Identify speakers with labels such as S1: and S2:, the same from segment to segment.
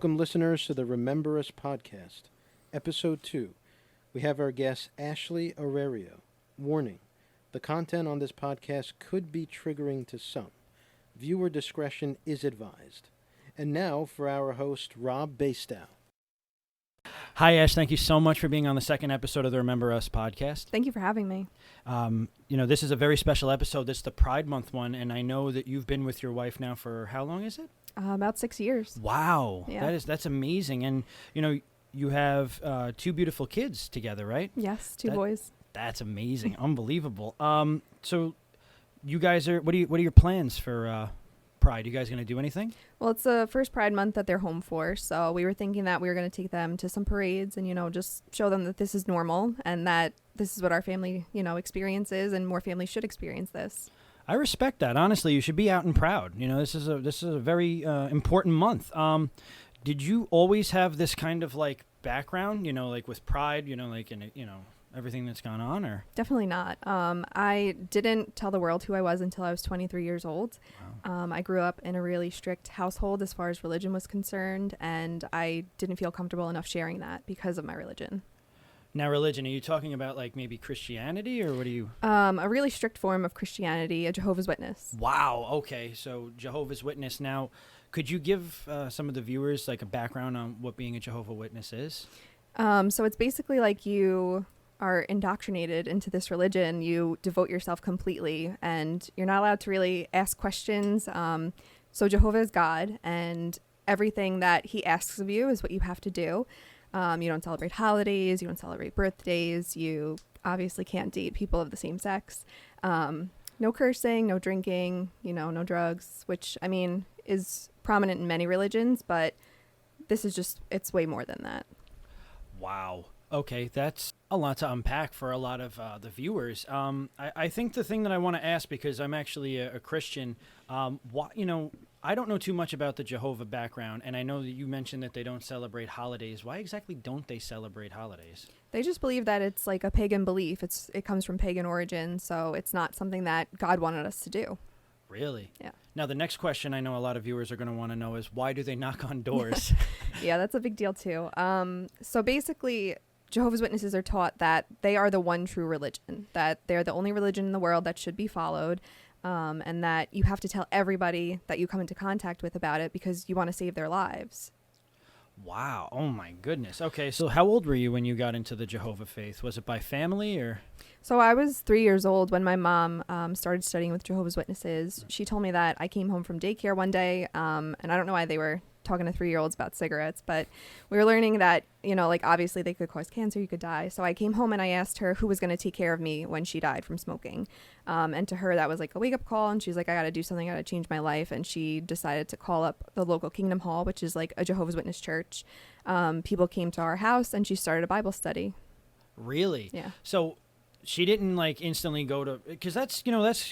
S1: Welcome, listeners, to the Remember Us podcast, Episode 2. We have our guest, Ashley Arerio. Warning, the content on this podcast could be triggering to some. Viewer discretion is advised. And now for our host, Rob Bastow.
S2: Hi, Ash. Thank you so much for being on the second episode of the Remember Us podcast.
S3: Thank you for having me.
S2: This is a very special episode. This is the Pride Month one, and I know that you've been with your wife now for how long is it?
S3: About 6 years.
S2: Wow.
S3: Yeah.
S2: That's amazing. And, you have two beautiful kids together, right?
S3: Yes, two boys.
S2: That's amazing. Unbelievable. So you guys what are your plans for Pride? You guys going to do anything?
S3: Well, it's the first Pride Month that they're home for, so we were thinking that we were going to take them to some parades and, just show them that this is normal and that this is what our family, experiences, and more families should experience this.
S2: I respect that. Honestly, you should be out and proud. This is a very important month. Did you always have this kind of like background, like with Pride, everything that's gone on, or?
S3: Definitely not. I didn't tell the world who I was until I was 23 years old. Wow. I grew up in a really strict household as far as religion was concerned, and I didn't feel comfortable enough sharing that because of my religion.
S2: Now, religion, are you talking about like maybe Christianity, or what are you?
S3: A really strict form of Christianity, a Jehovah's Witness.
S2: Wow. Okay. So Jehovah's Witness. Now, could you give some of the viewers like a background on what being a Jehovah's Witness is?
S3: So it's basically like you are indoctrinated into this religion. You devote yourself completely, and you're not allowed to really ask questions. So Jehovah is God, and everything that he asks of you is what you have to do. You don't celebrate holidays. You don't celebrate birthdays. You obviously can't date people of the same sex. No cursing, no drinking, no drugs, which, is prominent in many religions, but this is it's way more than that.
S2: Wow. Okay, that's a lot to unpack for a lot of the viewers. I think the thing that I want to ask, because I'm actually a Christian, I don't know too much about the Jehovah background, and I know that you mentioned that they don't celebrate holidays. Why exactly don't they celebrate holidays?
S3: They just believe that it's like a pagan belief. It comes from pagan origin, so it's not something that God wanted us to do.
S2: Really?
S3: Yeah.
S2: Now, the next question I know a lot of viewers are going to want to know is, why do they knock on doors?
S3: Yeah, that's a big deal, too. So basically, Jehovah's Witnesses are taught that they are the one true religion, that they're the only religion in the world that should be followed, and that you have to tell everybody that you come into contact with about it because you want to save their lives.
S2: Wow. Oh, my goodness. Okay, so how old were you when you got into the Jehovah faith? Was it by family or?
S3: So I was 3 years old when my mom started studying with Jehovah's Witnesses. She told me that I came home from daycare one day, and I don't know why they were talking to 3-year-olds about cigarettes, but we were learning that, obviously they could cause cancer, you could die. So I came home and I asked her who was going to take care of me when she died from smoking. And to her, that was like a wake-up call, and she's like, I got to do something, I got to change my life. And she decided to call up the local Kingdom Hall, which is like a Jehovah's Witness church. People came to our house, and she started a Bible study.
S2: Really?
S3: Yeah.
S2: So she didn't like instantly go to, because that's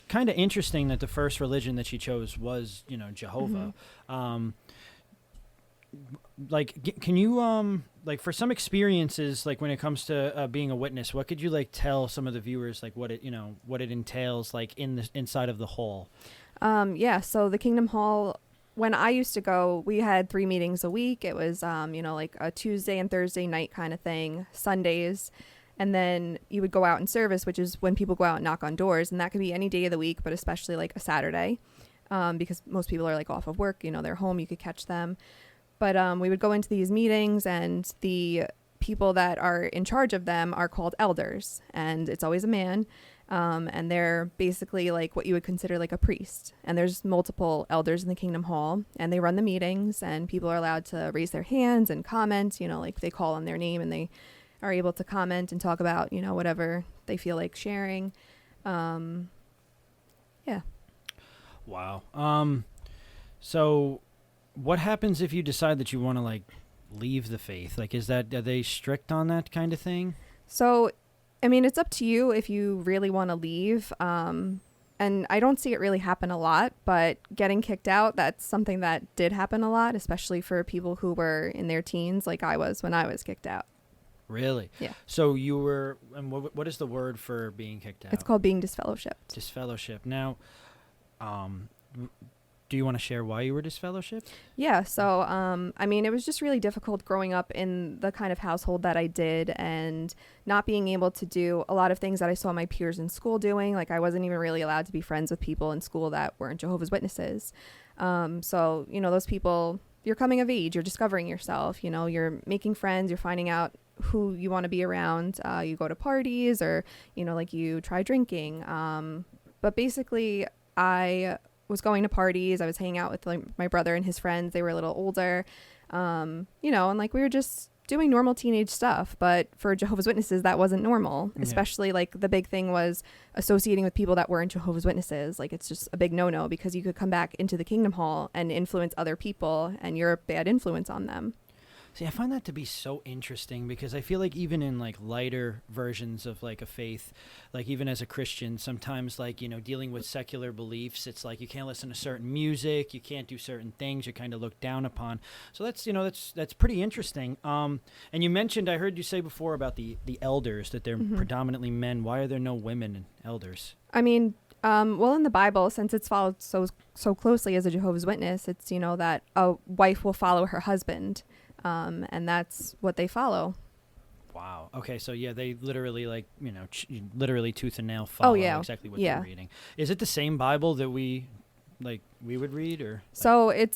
S2: kind of interesting that the first religion that she chose was, Jehovah.
S3: Mm-hmm.
S2: Can you for some experiences, like when it comes to being a witness, what could you like tell some of the viewers, like what it entails, like inside of the hall?
S3: So the Kingdom Hall, when I used to go, we had 3 meetings a week. It was like a Tuesday and Thursday night kind of thing, Sundays. And then you would go out in service, which is when people go out and knock on doors. And that could be any day of the week, but especially like a Saturday, because most people are like off of work, they're home, you could catch them. But we would go into these meetings, and the people that are in charge of them are called elders. And it's always a man. And they're basically like what you would consider like a priest. And there's multiple elders in the Kingdom Hall, and they run the meetings, and people are allowed to raise their hands and comment, like they call on their name, and they are able to comment and talk about, whatever they feel like sharing. Yeah.
S2: Wow. So what happens if you decide that you want to like leave the faith? Like, are they strict on that kind of thing?
S3: So, it's up to you if you really want to leave. And I don't see it really happen a lot, but getting kicked out, that's something that did happen a lot, especially for people who were in their teens, like I was when I was kicked out.
S2: Really?
S3: Yeah.
S2: So you were, and what is the word for being kicked out?
S3: It's called being disfellowshipped.
S2: Disfellowship. Now, do you want to share why you were disfellowshipped?
S3: Yeah, so I mean, it was just really difficult growing up in the kind of household that I did and not being able to do a lot of things that I saw my peers in school doing. Like I wasn't even really allowed to be friends with people in school that weren't Jehovah's Witnesses. So, those people, you're coming of age, you're discovering yourself, you're making friends, you're finding out who you want to be around. You go to parties or, like you try drinking. But basically I was going to parties. I was hanging out with like my brother and his friends. They were a little older, and like we were just doing normal teenage stuff. But for Jehovah's Witnesses, that wasn't normal, especially like the big thing was associating with people that weren't Jehovah's Witnesses. Like it's just a big no-no because you could come back into the Kingdom Hall and influence other people and you're a bad influence on them.
S2: See, I find that to be so interesting because I feel like even in like lighter versions of like a faith, like even as a Christian, sometimes like, dealing with secular beliefs, it's like you can't listen to certain music, you can't do certain things, you're kind of looked down upon. So that's pretty interesting. And you mentioned, I heard you say before about the elders, that they're predominantly men. Why are there no women elders?
S3: I mean, well, in the Bible, since it's followed so closely as a Jehovah's Witness, it's, that a wife will follow her husband. And that's what they follow.
S2: Wow. Okay. So yeah, they literally literally tooth and nail follow exactly what they're reading. Is it the same Bible that we would read or?
S3: So it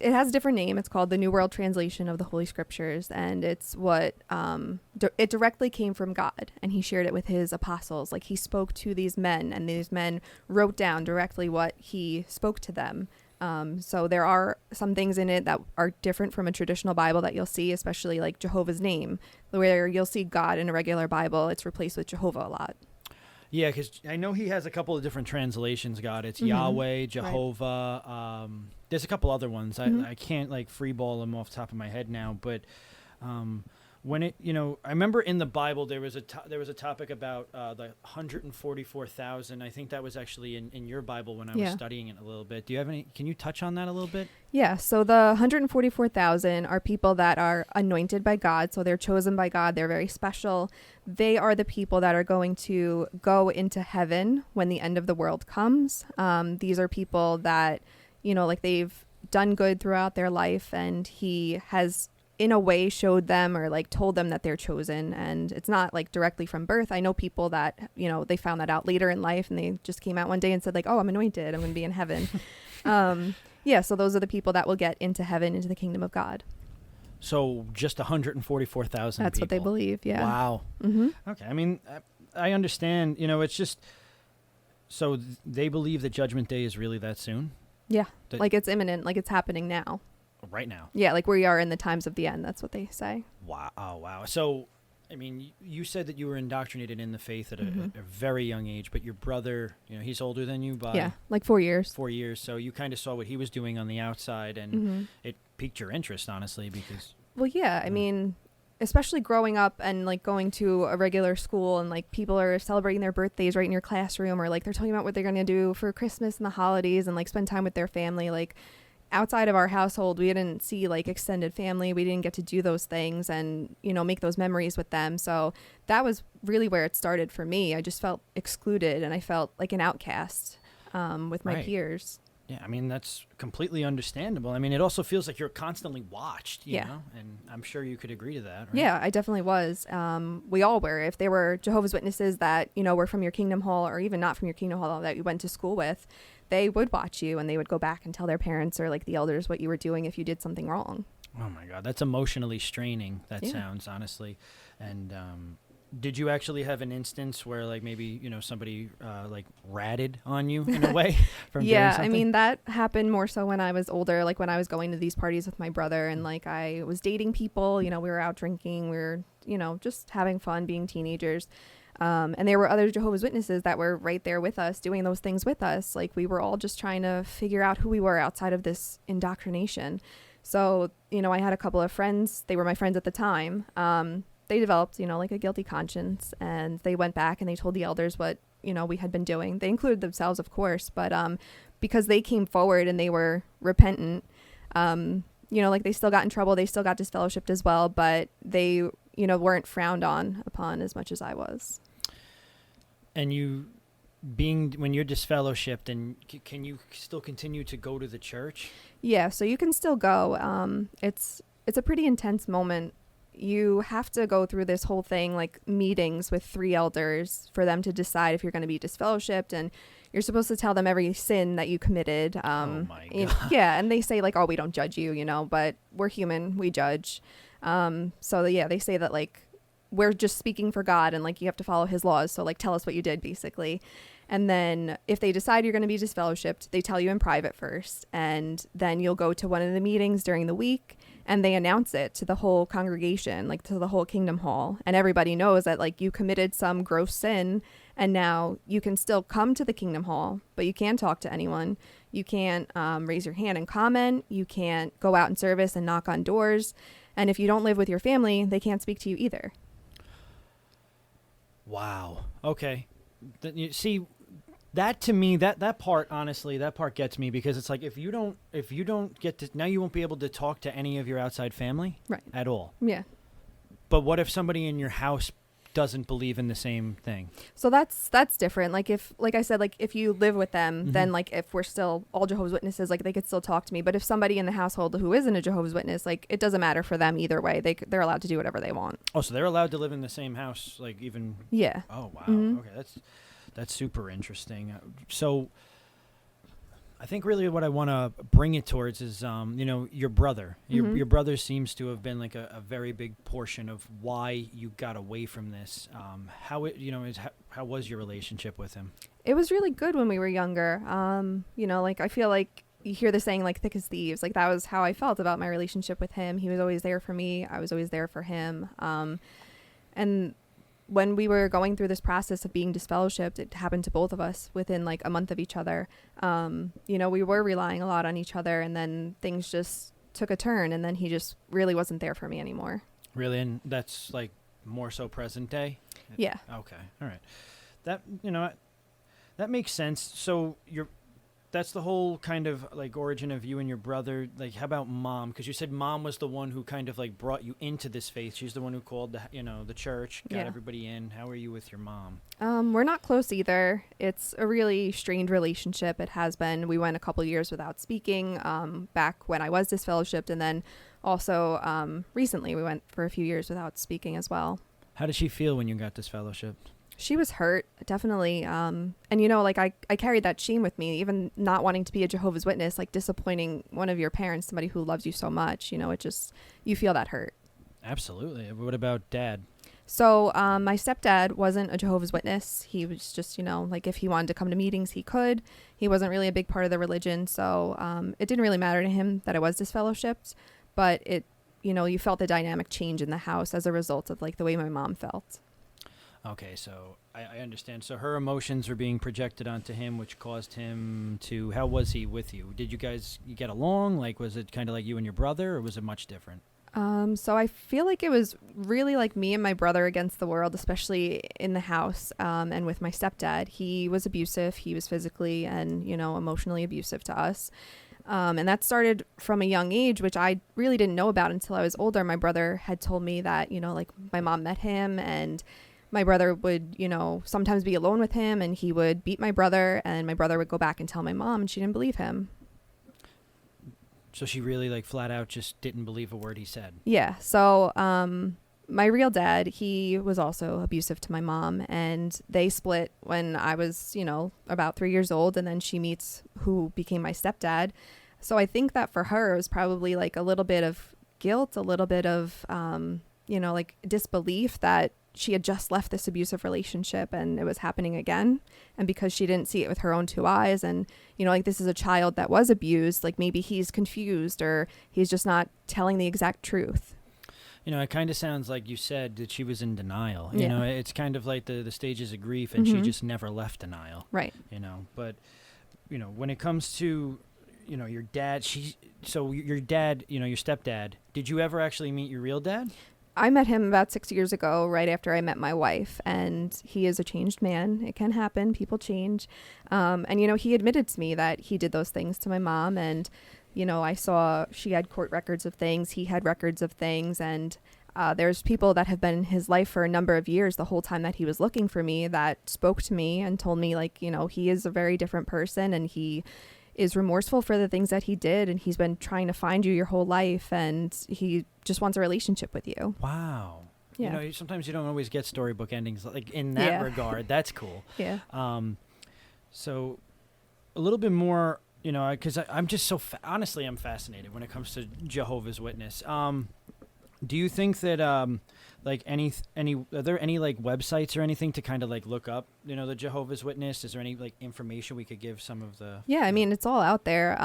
S3: has a different name. It's called the New World Translation of the Holy Scriptures. And it's what, it directly came from God and he shared it with his apostles. Like he spoke to these men and these men wrote down directly what he spoke to them. So there are some things in it that are different from a traditional Bible that you'll see, especially like Jehovah's name, where you'll see God in a regular Bible. It's replaced with Jehovah a lot.
S2: Yeah, because I know he has a couple of different translations, God. It's Yahweh, Jehovah. Right. There's a couple other ones. I can't like freeball them off the top of my head now, but when it, I remember in the Bible there was a topic about the 144,000. I think that was actually in your Bible when I was studying it a little bit. Do you have any? Can you touch on that a little bit?
S3: Yeah. So the 144,000 are people that are anointed by God. So they're chosen by God. They're very special. They are the people that are going to go into heaven when the end of the world comes. These are people that, like they've done good throughout their life, and He has in a way showed them or like told them that they're chosen, and it's not like directly from birth. I know people that, they found that out later in life and they just came out one day and said like, oh, I'm anointed, I'm going to be in heaven. So those are the people that will get into heaven, into the kingdom of God.
S2: So just 144,000
S3: That's
S2: people.
S3: what they believe. Yeah.
S2: Wow. Okay. I mean, I understand, it's just, so they believe that Judgment Day is really that soon?
S3: Yeah. Like it's imminent, like it's happening now.
S2: Right now.
S3: Yeah, like we are in the times of the end. That's what they say.
S2: Wow. Oh, wow. So, I mean, you said that you were indoctrinated in the faith at a very young age, but your brother, he's older than you by...
S3: like 4 years.
S2: 4 years. So you kind of saw what he was doing on the outside, and it piqued your interest, honestly, because...
S3: Well, yeah. I mean, especially growing up and like going to a regular school and like people are celebrating their birthdays right in your classroom, or like they're talking about what they're going to do for Christmas and the holidays and like spend time with their family. Like, outside of our household, we didn't see like extended family. We didn't get to do those things and, make those memories with them. So that was really where it started for me. I just felt excluded and I felt like an outcast with my peers.
S2: Yeah, I mean, that's completely understandable. I mean, it also feels like you're constantly watched, you know, and I'm sure you could agree to that, right?
S3: Yeah, I definitely was. We all were. If there were Jehovah's Witnesses that, were from your Kingdom Hall or even not from your Kingdom Hall that you went to school with, they would watch you and they would go back and tell their parents or like the elders what you were doing if you did something wrong.
S2: Oh my God, that's emotionally straining. That sounds, honestly. And did you actually have an instance where like maybe, somebody like ratted on you in a way from doing something?
S3: I mean, that happened more so when I was older, like when I was going to these parties with my brother and like I was dating people, we were out drinking, we were, just having fun being teenagers. And there were other Jehovah's Witnesses that were right there with us doing those things with us. Like we were all just trying to figure out who we were outside of this indoctrination. So, I had a couple of friends, they were my friends at the time. They developed, like a guilty conscience, and they went back and they told the elders what, we had been doing. They included themselves, of course, but because they came forward and they were repentant, like they still got in trouble. They still got disfellowshipped as well, but they, weren't frowned upon as much as I was.
S2: And you being when you're disfellowshipped, and can you still continue to go to the church?
S3: Yeah, so you can still go. It's a pretty intense moment. You have to go through this whole thing, like meetings with 3 elders for them to decide if you're going to be disfellowshipped, and you're supposed to tell them every sin that you committed.
S2: Oh my God.
S3: Yeah, and they say like, oh, we don't judge you, but we're human, we judge. So yeah, they say that like we're just speaking for God, and like you have to follow His laws. So like, tell us what you did, basically. And then if they decide you're going to be disfellowshipped, they tell you in private first, and then you'll go to one of the meetings during the week, and they announce it to the whole congregation, like to the whole Kingdom Hall, and everybody knows that like you committed some gross sin, and now you can still come to the Kingdom Hall, but you can't talk to anyone. You can't raise your hand and comment. You can't go out in service and knock on doors. And if you don't live with your family, they can't speak to you either.
S2: Wow. Okay. You see, that to me, that part, honestly, that part gets me, because it's like if you don't get to, now you won't be able to talk to any of your outside family,
S3: Right.
S2: at all.
S3: Yeah.
S2: But what if somebody in your house doesn't believe in the same thing?
S3: So that's different. Like like I said, like if you live with them, then like if we're still all Jehovah's Witnesses, like they could still talk to me. But if somebody in the household who isn't a Jehovah's Witness, like it doesn't matter for them either way. They're allowed to do whatever they want.
S2: Oh, so they're allowed to live in the same house, like even.
S3: Yeah.
S2: Oh wow.
S3: Mhm.
S2: Okay, that's super interesting. So I think really what I want to bring it towards is, your brother. Your brother seems to have been like a very big portion of why you got away from this. How was your relationship with him?
S3: It was really good when we were younger. Like I feel like you hear the saying like thick as thieves. Like that was how I felt about my relationship with him. He was always there for me. I was always there for him. And when we were going through this process of being disfellowshipped, it happened to both of us within like a month of each other. We were relying a lot on each other, and then things just took a turn, and then he just really wasn't there for me anymore.
S2: Really? And that's like more so present day?
S3: Yeah.
S2: Okay. All right. That makes sense. So that's the whole kind of like origin of you and your brother. Like, how about mom? Because you said mom was the one who kind of like brought you into this faith. She's the one who called the church, got everybody in. How are you with your mom?
S3: We're not close either. It's a really strained relationship. It has been. We went a couple years without speaking back when I was disfellowshipped, and then also recently we went for a few years without speaking as well.
S2: How did she feel when you got disfellowshipped?
S3: She was hurt, definitely. And, I carried that shame with me, even not wanting to be a Jehovah's Witness, like disappointing one of your parents, somebody who loves you so much. You feel that hurt.
S2: Absolutely. What about dad?
S3: So my stepdad wasn't a Jehovah's Witness. He was just, like if he wanted to come to meetings, he could. He wasn't really a big part of the religion. So it didn't really matter to him that I was disfellowshipped. But you felt the dynamic change in the house as a result of like the way my mom felt.
S2: Okay, so I understand. So her emotions were being projected onto him, which caused him to... How was he with you? Did you guys get along? Like, was it kind of like you and your brother, or was it much different?
S3: So I feel like it was really like me and my brother against the world, especially in the house and with my stepdad. He was abusive. He was physically and, emotionally abusive to us. And that started from a young age, which I really didn't know about until I was older. My brother had told me that, like my mom met him, and my brother would, sometimes be alone with him, and he would beat my brother, and my brother would go back and tell my mom, and she didn't believe him.
S2: So she really like flat out just didn't believe a word he said.
S3: Yeah. So my real dad, he was also abusive to my mom, and they split when I was, about 3 years old, and then she meets who became my stepdad. So I think that for her, it was probably like a little bit of guilt, a little bit of, like disbelief that she had just left this abusive relationship and it was happening again. And because she didn't see it with her own 2 eyes, and, like this is a child that was abused, like maybe he's confused or he's just not telling the exact truth.
S2: It kind of sounds like you said that she was in denial.
S3: Yeah.
S2: It's kind of like the stages of grief, and she just never left denial.
S3: Right.
S2: But, when it comes to, your dad, your dad, your stepdad, did you ever actually meet your real dad?
S3: I met him about 6 years ago, right after I met my wife, and he is a changed man. It can happen. People change. And, he admitted to me that he did those things to my mom, and, I saw she had court records of things. He had records of things, and There's people that have been in his life for a number of years, the whole time that he was looking for me, that spoke to me and told me, like, he is a very different person, and he is remorseful for the things that he did, and he's been trying to find you your whole life, and he just wants a relationship with you.
S2: Wow.
S3: Yeah.
S2: Sometimes you don't always get storybook endings like in that regard. That's cool.
S3: Yeah.
S2: So a little bit more, because I'm just so honestly, I'm fascinated when it comes to Jehovah's Witness. Do you think that like any are there any like websites or anything to kind of like look up, the Jehovah's Witness? Is there any like information we could give some of the?
S3: Yeah, I mean, it's all out there.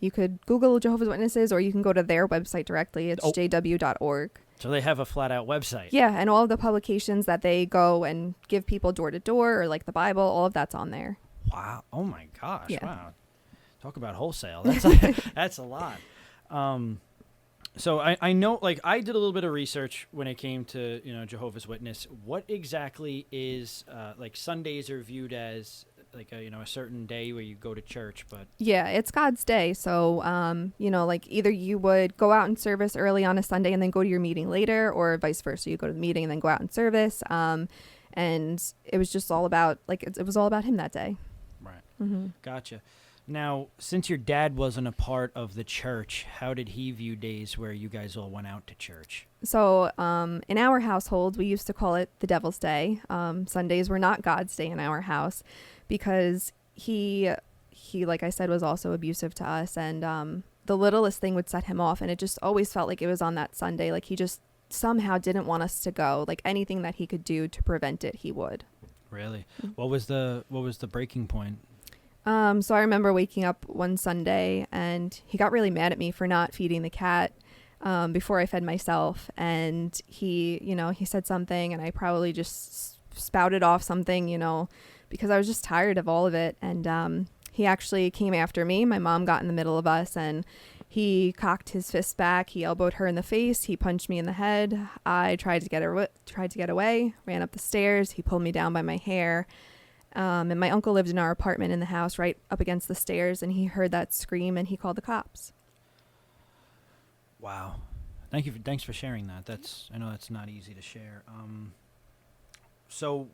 S3: You could Google Jehovah's Witnesses, or you can go to their website directly. It's jw.org.
S2: So they have a flat out website.
S3: Yeah, and all of the publications that they go and give people door to door, or like the Bible, all of that's on there.
S2: Wow. Oh my gosh.
S3: Yeah.
S2: Wow. Talk about wholesale. That's that's a lot. So I know, like, I did a little bit of research when it came to, Jehovah's Witness. What exactly is, like, Sundays are viewed as, like, a certain day where you go to church, but...
S3: Yeah, it's God's day. So, like, either you would go out in service early on a Sunday and then go to your meeting later, or vice versa. You go to the meeting and then go out in service. And it was just all about, like, it was all about him that day.
S2: Right.
S3: Mm-hmm.
S2: Gotcha. Now, since your dad wasn't a part of the church, how did he view days where you guys all went out to church?
S3: So in our household, we used to call it the Devil's Day. Sundays were not God's day in our house, because he, like I said, was also abusive to us. And the littlest thing would set him off. And it just always felt like it was on that Sunday. Like he just somehow didn't want us to go. Like anything that he could do to prevent it, he would.
S2: Really? What was the breaking point?
S3: So I remember waking up one Sunday, and he got really mad at me for not feeding the cat before I fed myself. And he said something, and I probably just spouted off something, because I was just tired of all of it. And he actually came after me. My mom got in the middle of us, and he cocked his fist back. He elbowed her in the face. He punched me in the head. I tried to get away, ran up the stairs. He pulled me down by my hair. And my uncle lived in our apartment in the house right up against the stairs, and he heard that scream, and he called the cops.
S2: Wow. Thanks for sharing that. I know that's not easy to share. So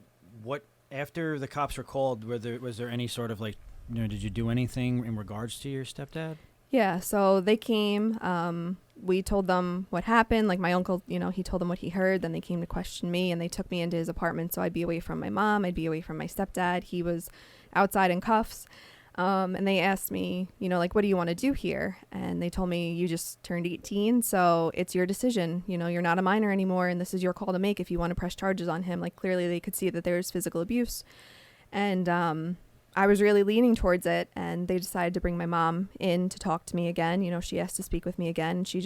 S2: what, after the cops were called, was there any sort of like, did you do anything in regards to your stepdad?
S3: Yeah, so they came, we told them what happened. Like my uncle, he told them what he heard. Then they came to question me, and they took me into his apartment. So I'd be away from my mom. I'd be away from my stepdad. He was outside in cuffs. And they asked me, like, what do you want to do here? And they told me, you just turned 18, so it's your decision. You're not a minor anymore, and this is your call to make if you want to press charges on him. Like clearly they could see that there's physical abuse. And, I was really leaning towards it, and they decided to bring my mom in to talk to me again. She asked to speak with me again. She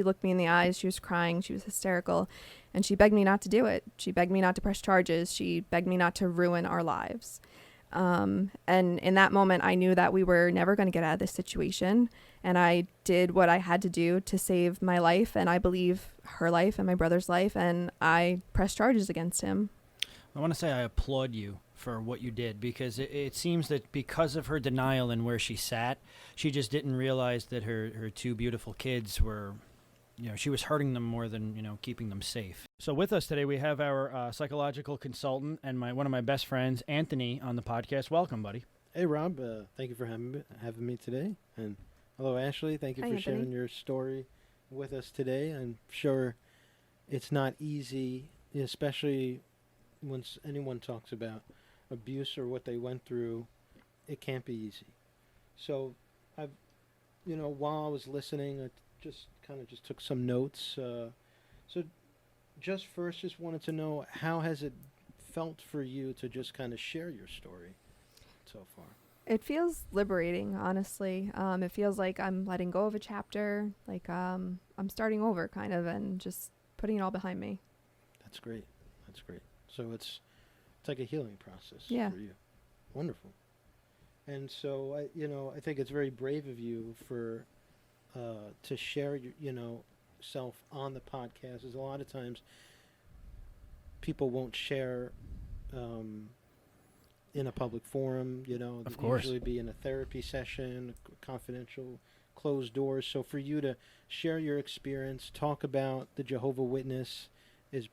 S3: looked me in the eyes. She was crying. She was hysterical, and she begged me not to do it. She begged me not to press charges. She begged me not to ruin our lives. And in that moment, I knew that we were never going to get out of this situation, and I did what I had to do to save my life, and I believe her life and my brother's life, and I pressed charges against him.
S2: I want to say I applaud you for what you did, because it seems that because of her denial and where she sat, she just didn't realize that her two beautiful kids were, she was hurting them more than, keeping them safe. So with us today, we have our psychological consultant and one of my best friends, Anthony, on the podcast. Welcome, buddy.
S1: Hey, Rob. Thank you for having me today. And hello, Ashley. Thank you
S3: Hi,
S1: for
S3: Anthony.
S1: sharing your story with us today. I'm sure it's not easy, especially when anyone talks about abuse or what they went through. It can't be easy. So I've, while I was listening, I just took some notes. So just wanted to know, how has it felt for you to just kind of share your story so far?
S3: It feels liberating, honestly. It feels like I'm letting go of a chapter, like I'm starting over kind of, and just putting it all behind me.
S1: That's great. So it's like a healing process
S3: Yeah.
S1: for you. Wonderful. And so I think it's very brave of you for to share your self on the podcast. As a lot of times people won't share in a public forum.
S2: Of course.
S1: Usually be in a therapy session, a confidential closed doors. So for you to share your experience, talk about the Jehovah Witness is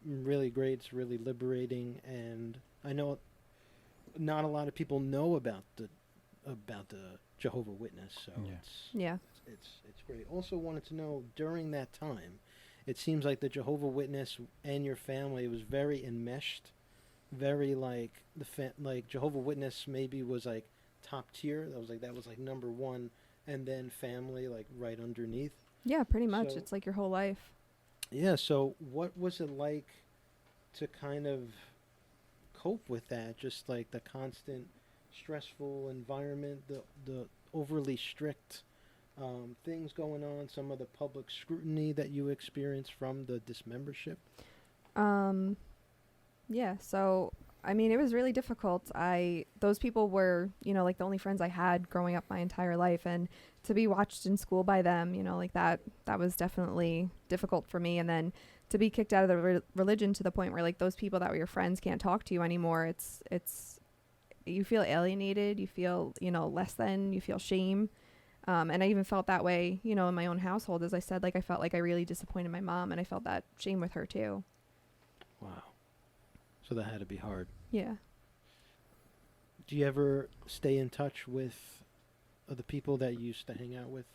S1: really great. It's really liberating, and I know not a lot of people know about the Jehovah Witness. So
S2: Yeah.
S3: Yeah.
S1: it's great. Also wanted to know, during that time, it seems like the Jehovah Witness and your family was very enmeshed, very like like Jehovah Witness maybe was like top tier. That was like number one, and then family like right underneath.
S3: Yeah, pretty much.
S1: So-
S3: It's like your whole life.
S1: Yeah. So what was it like to kind of cope with that? Just like the constant stressful environment, the overly strict things going on, some of the public scrutiny that you experienced from the dismembership.
S3: Yeah, so I mean, it was really difficult. Those people were, like the only friends I had growing up my entire life, and to be watched in school by them, like that was definitely difficult for me. And then to be kicked out of the religion to the point where like those people that were your friends can't talk to you anymore. It's you feel alienated, you feel, less than, you feel shame. And I even felt that way, in my own household. As I said, like I felt like I really disappointed my mom, and I felt that shame with her too.
S1: Wow. So that had to be hard.
S3: Yeah.
S1: Do you ever stay in touch with the people that you used to hang out with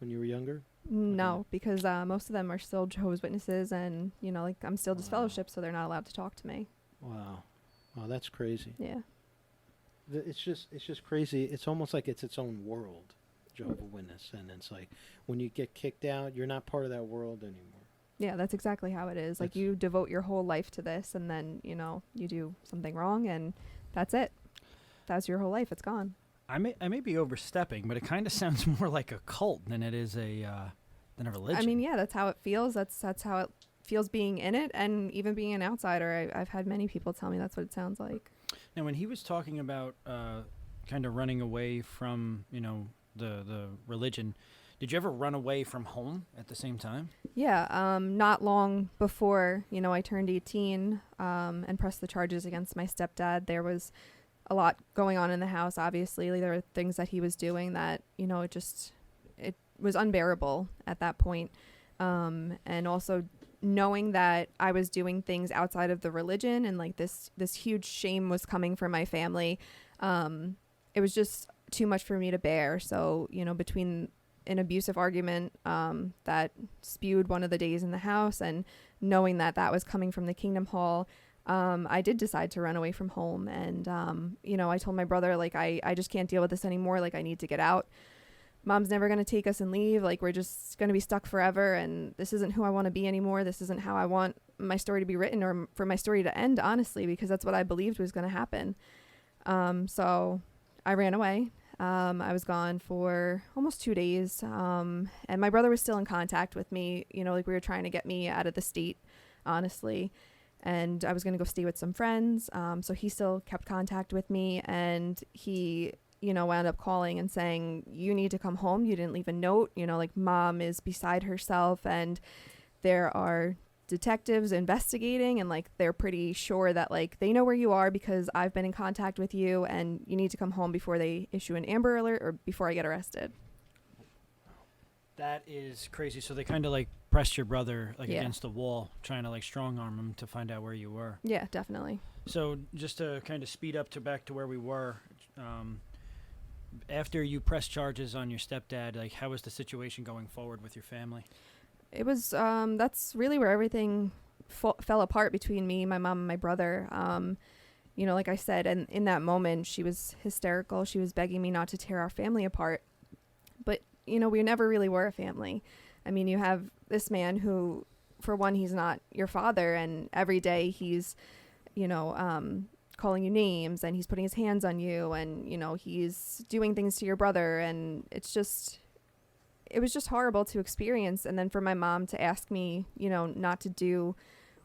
S1: when you were younger?
S3: No, because most of them are still Jehovah's Witnesses, and like I'm still disfellowshipped, so they're not allowed to talk to me.
S1: Wow. Wow, that's crazy.
S3: Yeah.
S1: It's just crazy. It's almost like it's its own world, Jehovah Witness, and it's like when you get kicked out, you're not part of that world anymore.
S3: Yeah, that's exactly how it is. Like you devote your whole life to this, and then you do something wrong, and that's it. That's your whole life. It's gone.
S2: I may be overstepping, but it kind of sounds more like a cult than it is than a religion.
S3: I mean, yeah, that's how it feels. That's how it feels being in it, and even being an outsider. I've had many people tell me that's what it sounds like.
S2: Now, when he was talking about kind of running away from the religion, did you ever run away from home at the same time?
S3: Yeah, not long before I turned 18 and pressed the charges against my stepdad, there was a lot going on in the house. Obviously, like, there were things that he was doing that it was unbearable at that point. And also knowing that I was doing things outside of the religion, and like this huge shame was coming from my family, it was just too much for me to bear. So between an abusive argument that spewed one of the days in the house, and knowing that was coming from the Kingdom Hall, I did decide to run away from home. And I told my brother, like, I just can't deal with this anymore. Like, I need to get out. Mom's never going to take us and leave. Like, we're just going to be stuck forever, and this isn't who I want to be anymore. This isn't how I want my story to be written, or for my story to end, honestly, because that's what I believed was going to happen. So I ran away. I was gone for almost 2 days. And my brother was still in contact with me, like we were trying to get me out of the state, honestly. And I was going to go stay with some friends. So he still kept contact with me, and he, wound up calling and saying, you need to come home. You didn't leave a note, like mom is beside herself, and there are detectives investigating, and like they're pretty sure that like they know where you are because I've been in contact with you, and you need to come home before they issue an Amber Alert or before I get arrested.
S2: That is crazy. So they kind of like pressed your brother like
S3: Yeah.
S2: against the wall, trying to like strong arm him to find out where you were.
S3: Yeah, definitely.
S2: So just to kind of speed up to back to where we were, after you pressed charges on your stepdad, like how was the situation going forward with your family?
S3: It was that's really where everything fell apart between me, my mom, and my brother. Like I said, and in that moment she was hysterical. She was begging me not to tear our family apart, but we never really were a family. I mean, you have this man who, for one, he's not your father, and every day he's calling you names, and he's putting his hands on you, and he's doing things to your brother, and it was just horrible to experience. And then for my mom to ask me, not to do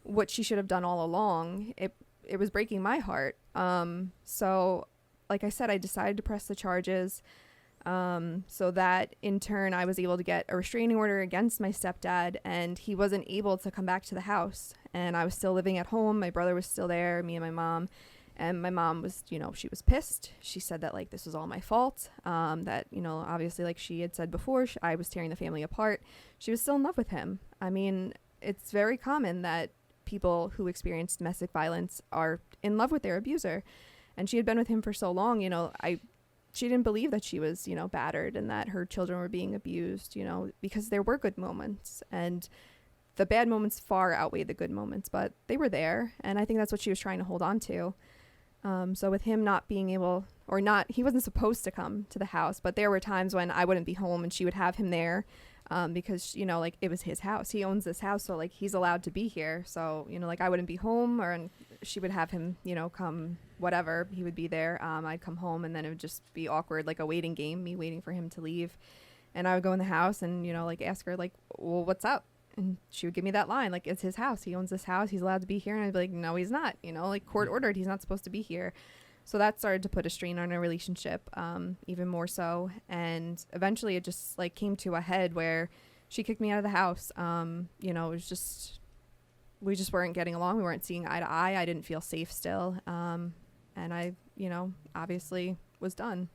S3: what she should have done all along, it was breaking my heart. So like I said, I decided to press the charges, so that in turn I was able to get a restraining order against my stepdad, and he wasn't able to come back to the house, and I was still living at home. My brother was still there, me and my mom. And my mom was, she was pissed. She said that, like, this was all my fault. That, obviously, like she had said before, I was tearing the family apart. She was still in love with him. I mean, it's very common that people who experience domestic violence are in love with their abuser. And she had been with him for so long, she didn't believe that she was, battered and that her children were being abused, because there were good moments. And the bad moments far outweighed the good moments, but they were there. And I think that's what she was trying to hold on to. So with him not being able, or not, he wasn't supposed to come to the house, but there were times when I wouldn't be home and she would have him there, because, like, it was his house. He owns this house, so, like, he's allowed to be here. So, like, I wouldn't be home, and she would have him, come whatever, he would be there. I'd come home, and then it would just be awkward, like a waiting game, me waiting for him to leave. And I would go in the house and, like, ask her, like, well, what's up? And she would give me that line, like, it's his house. He owns this house. He's allowed to be here. And I'd be like, no, he's not. Like, court ordered. He's not supposed to be here. So that started to put a strain on our relationship, even more so. And eventually it just, like, came to a head where she kicked me out of the house. It was just, we just weren't getting along. We weren't seeing eye to eye. I didn't feel safe still. And I, obviously was done.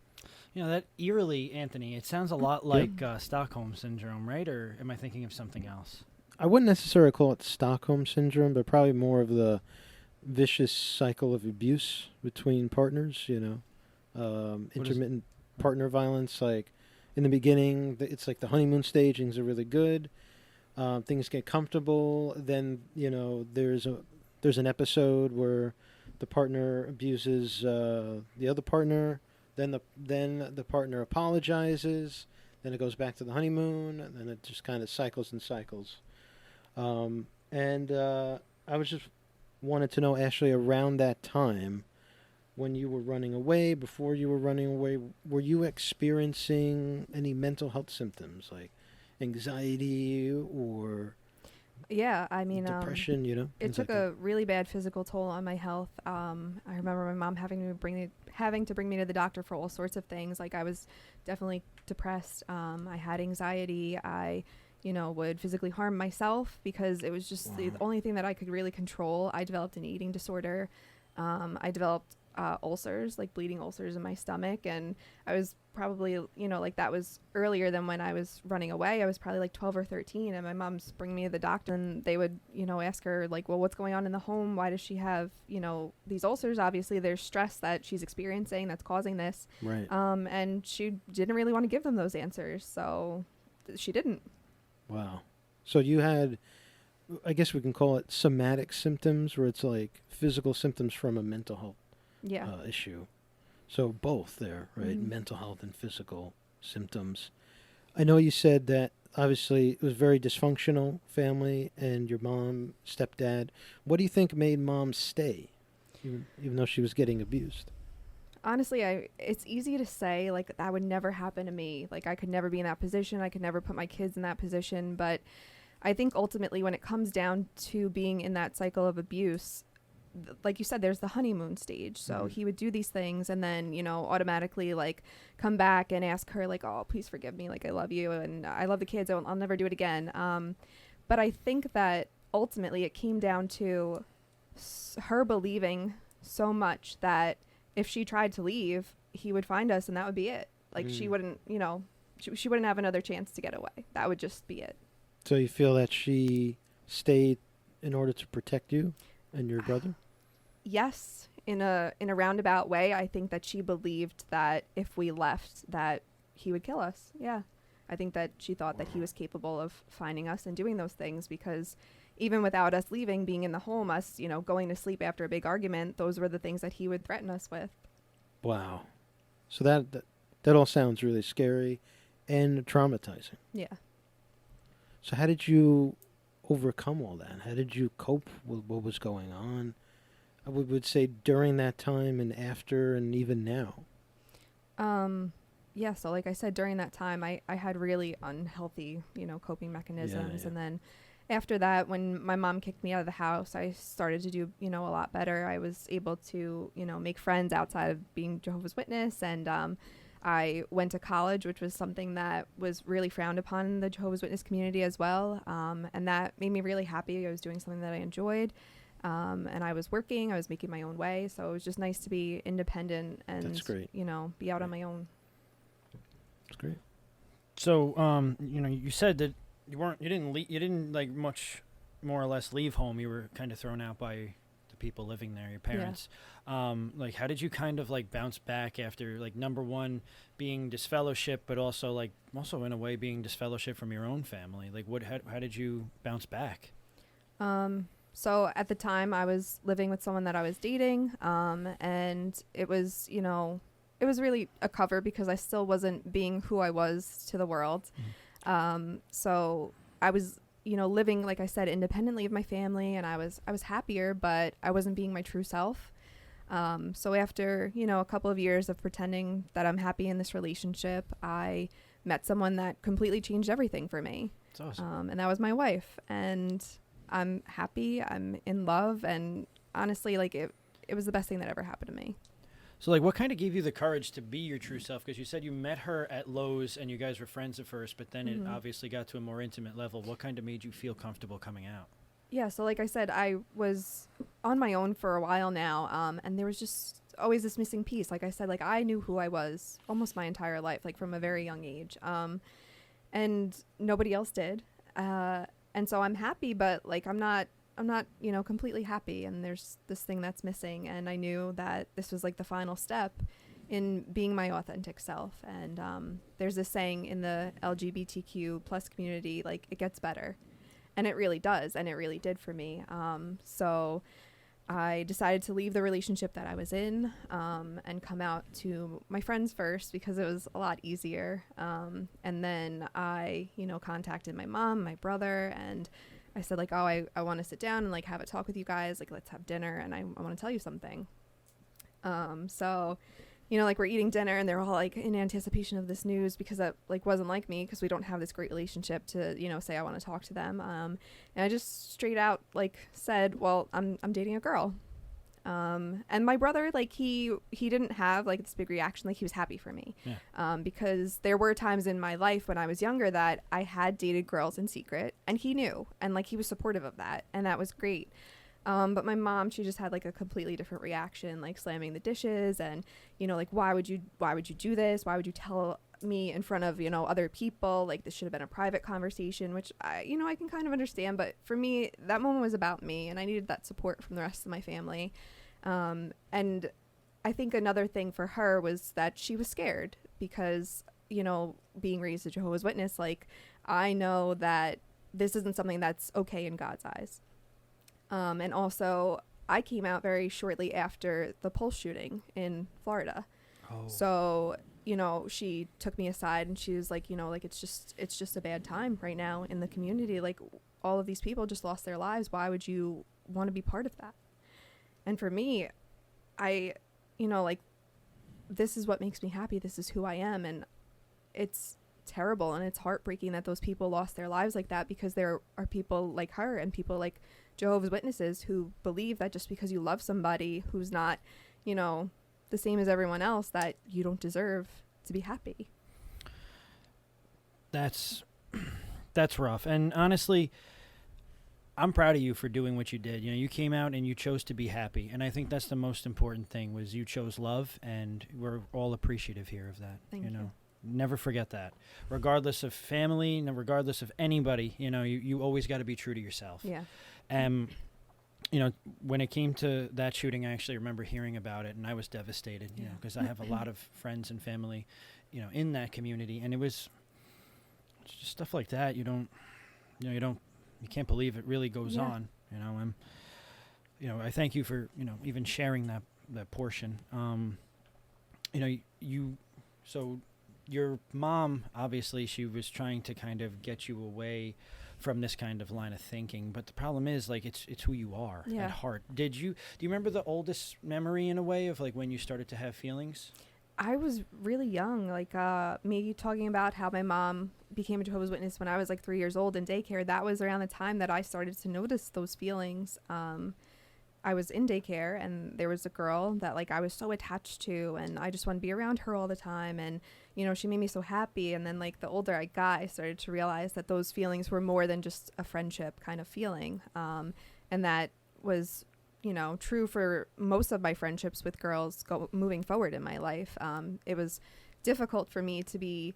S2: That eerily, Anthony, it sounds a lot like Stockholm Syndrome, right? Or am I thinking of something else?
S1: I wouldn't necessarily call it Stockholm Syndrome, but probably more of the vicious cycle of abuse between partners, intermittent partner violence. Like, in the beginning, it's like the honeymoon stage, things are really good. Things get comfortable. Then, there's an episode where the partner abuses the other partner. Then the partner apologizes. Then it goes back to the honeymoon. And then it just kind of cycles and cycles. I was just wanted to know, Ashley, around that time, when you were running away, before you were running away, were you experiencing any mental health symptoms like anxiety or
S3: Yeah, I mean,
S1: depression?
S3: It took a really bad physical toll on my health. I remember my mom having to bring me to the doctor for all sorts of things. Like, I was definitely depressed. I had anxiety. I would physically harm myself because it was just the only thing that I could really control. I developed an eating disorder. I developed ulcers, like bleeding ulcers in my stomach. And I was probably, like, that was earlier than when I was running away. I was probably like 12 or 13, and my mom's bringing me to the doctor, and they would, ask her, like, well, what's going on in the home? Why does she have, these ulcers? Obviously there's stress that she's experiencing that's causing this.
S1: Right.
S3: And she didn't really want to give them those answers. So she didn't.
S1: Wow. So you had, I guess we can call it somatic symptoms, where it's like physical symptoms from a mental health issue. So both there, right?
S3: Mm-hmm.
S1: Mental health and physical symptoms. I know you said that obviously it was a very dysfunctional family, and your mom, stepdad. What do you think made mom stay, even though she was getting abused?
S3: Honestly, it's easy to say, like, that would never happen to me. Like, I could never be in that position. I could never put my kids in that position. But I think ultimately when it comes down to being in that cycle of abuse, like you said, there's the honeymoon stage. So he would do these things and then, automatically, like, come back and ask her, like, oh, please forgive me. Like, I love you and I love the kids. I'll never do it again. But I think that ultimately it came down to her believing so much that if she tried to leave, he would find us and that would be it. Like, she wouldn't, she wouldn't have another chance to get away. That would just be it.
S1: So you feel that she stayed in order to protect you and your brother?
S3: Yes, in a roundabout way. I think that she believed that if we left, that he would kill us. Yeah. I think that she thought that he was capable of finding us and doing those things, because even without us leaving, being in the home, us, going to sleep after a big argument, those were the things that he would threaten us with.
S1: Wow. So that all sounds really scary and traumatizing.
S3: Yeah.
S1: So how did you overcome all that? How did you cope with what was going on? I would say during that time and after and even now.
S3: Yeah, so like I said, during that time, I had really unhealthy, coping mechanisms.
S1: Yeah.
S3: And then after that, when my mom kicked me out of the house, I started to do, a lot better. I was able to, make friends outside of being Jehovah's Witness. And I went to college, which was something that was really frowned upon in the Jehovah's Witness community as well. And that made me really happy. I was doing something that I enjoyed. And I was working, I was making my own way. So it was just nice to be independent and,
S1: That's great.
S3: be out on my own.
S1: That's great.
S2: So, you said that you didn't like much more or less leave home. You were kind of thrown out by the people living there, your parents. Like, how did you kind of like bounce back after, like, number one, being disfellowship, but also in a way being disfellowship from your own family? Like, how did you bounce back?
S3: So at the time I was living with someone that I was dating, and it was, it was really a cover because I still wasn't being who I was to the world. So I was, living, like I said, independently of my family, and I was happier, but I wasn't being my true self. So after, a couple of years of pretending that I'm happy in this relationship, I met someone that completely changed everything for me.
S2: That's awesome.
S3: And that was my wife. And I'm happy. I'm in love. And honestly, like it was the best thing that ever happened to me.
S2: So, like, what kind of gave you the courage to be your true self? Because you said you met her at Lowe's and you guys were friends at first, but then it obviously got to a more intimate level. What kind of made you feel comfortable coming out?
S3: Yeah, so like I said, I was on my own for a while now, and there was just always this missing piece. Like I said, like I knew who I was almost my entire life, like from a very young age, and nobody else did. And so I'm happy, but like I'm not, completely happy, and there's this thing that's missing. And I knew that this was like the final step in being my authentic self. And there's this saying in the LGBTQ plus community, like it gets better. And it really does, and it really did for me. So I decided to leave the relationship that I was in, and come out to my friends first because it was a lot easier. And then I, contacted my mom, my brother, and I said, like, oh, I want to sit down and, like, have a talk with you guys. Like, let's have dinner, and I want to tell you something. So, like, we're eating dinner, and they're all, like, in anticipation of this news because that, like, wasn't like me because we don't have this great relationship to, say I want to talk to them. And I just straight out, like, said, well, I'm dating a girl. And my brother, like, he didn't have, like, this big reaction. Like, he was happy for me.
S2: Yeah.
S3: Because there were times in my life when I was younger that I had dated girls in secret, and he knew, and, like, he was supportive of that, and that was great. But my mom, she just had like a completely different reaction, like slamming the dishes and, like, why would you do this? Why would you tell me in front of, other people? Like, this should have been a private conversation, which I can kind of understand. But for me, that moment was about me, and I needed that support from the rest of my family. And I think another thing for her was that she was scared because, being raised a Jehovah's Witness, like, I know that this isn't something that's okay in God's eyes. And also, I came out very shortly after the Pulse shooting in Florida.
S2: Oh.
S3: So, she took me aside and she was like, like, it's just a bad time right now in the community. Like, all of these people just lost their lives. Why would you want to be part of that? And for me, I, like, this is what makes me happy. This is who I am. And it's terrible and it's heartbreaking that those people lost their lives like that, because there are people like her and people like Jehovah's Witnesses who believe that just because you love somebody who's not, the same as everyone else, that you don't deserve to be happy.
S2: That's rough. And honestly, I'm proud of you for doing what you did. You came out and you chose to be happy. And I think that's the most important thing, was you chose love, and we're all appreciative here of that.
S3: Thank you.
S2: Never forget that. Regardless of family, regardless of anybody, you always got to be true to yourself.
S3: Yeah.
S2: When it came to that shooting, I actually remember hearing about it, and I was devastated, because I have a lot of friends and family, in that community, and it's just stuff like that. You can't believe it really goes on, I thank you for, even sharing that portion. So your mom, obviously, she was trying to kind of get you away from this kind of line of thinking, but the problem is, like, it's who you are at heart. Do you remember the oldest memory, in a way, of like when you started to have feelings?
S3: I was really young, like me talking about how my mom became a Jehovah's Witness when I was like 3 years old in daycare. That was around the time that I started to notice those feelings. I was in daycare, and there was a girl that, like, I was so attached to, and I just wanted to be around her all the time. And, she made me so happy. And then, like, the older I got, I started to realize that those feelings were more than just a friendship kind of feeling. And that was true for most of my friendships with girls moving forward in my life. It was difficult for me to be,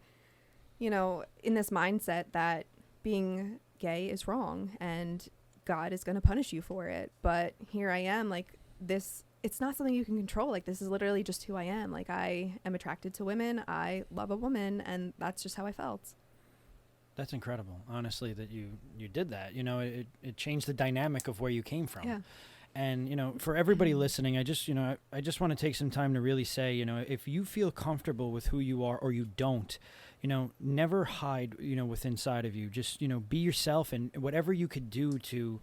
S3: in this mindset that being gay is wrong and God is going to punish you for it. But here I am, like, this, it's not something you can control. Like, this is literally just who I am. Like, I am attracted to women. I love a woman, and that's just how I felt.
S2: That's incredible, honestly, that you did that. It changed the dynamic of where you came from.
S3: Yeah.
S2: And, for everybody listening, I just want to take some time to really say, if you feel comfortable with who you are or you don't, never hide, what's inside of you. Just, be yourself, and whatever you could do to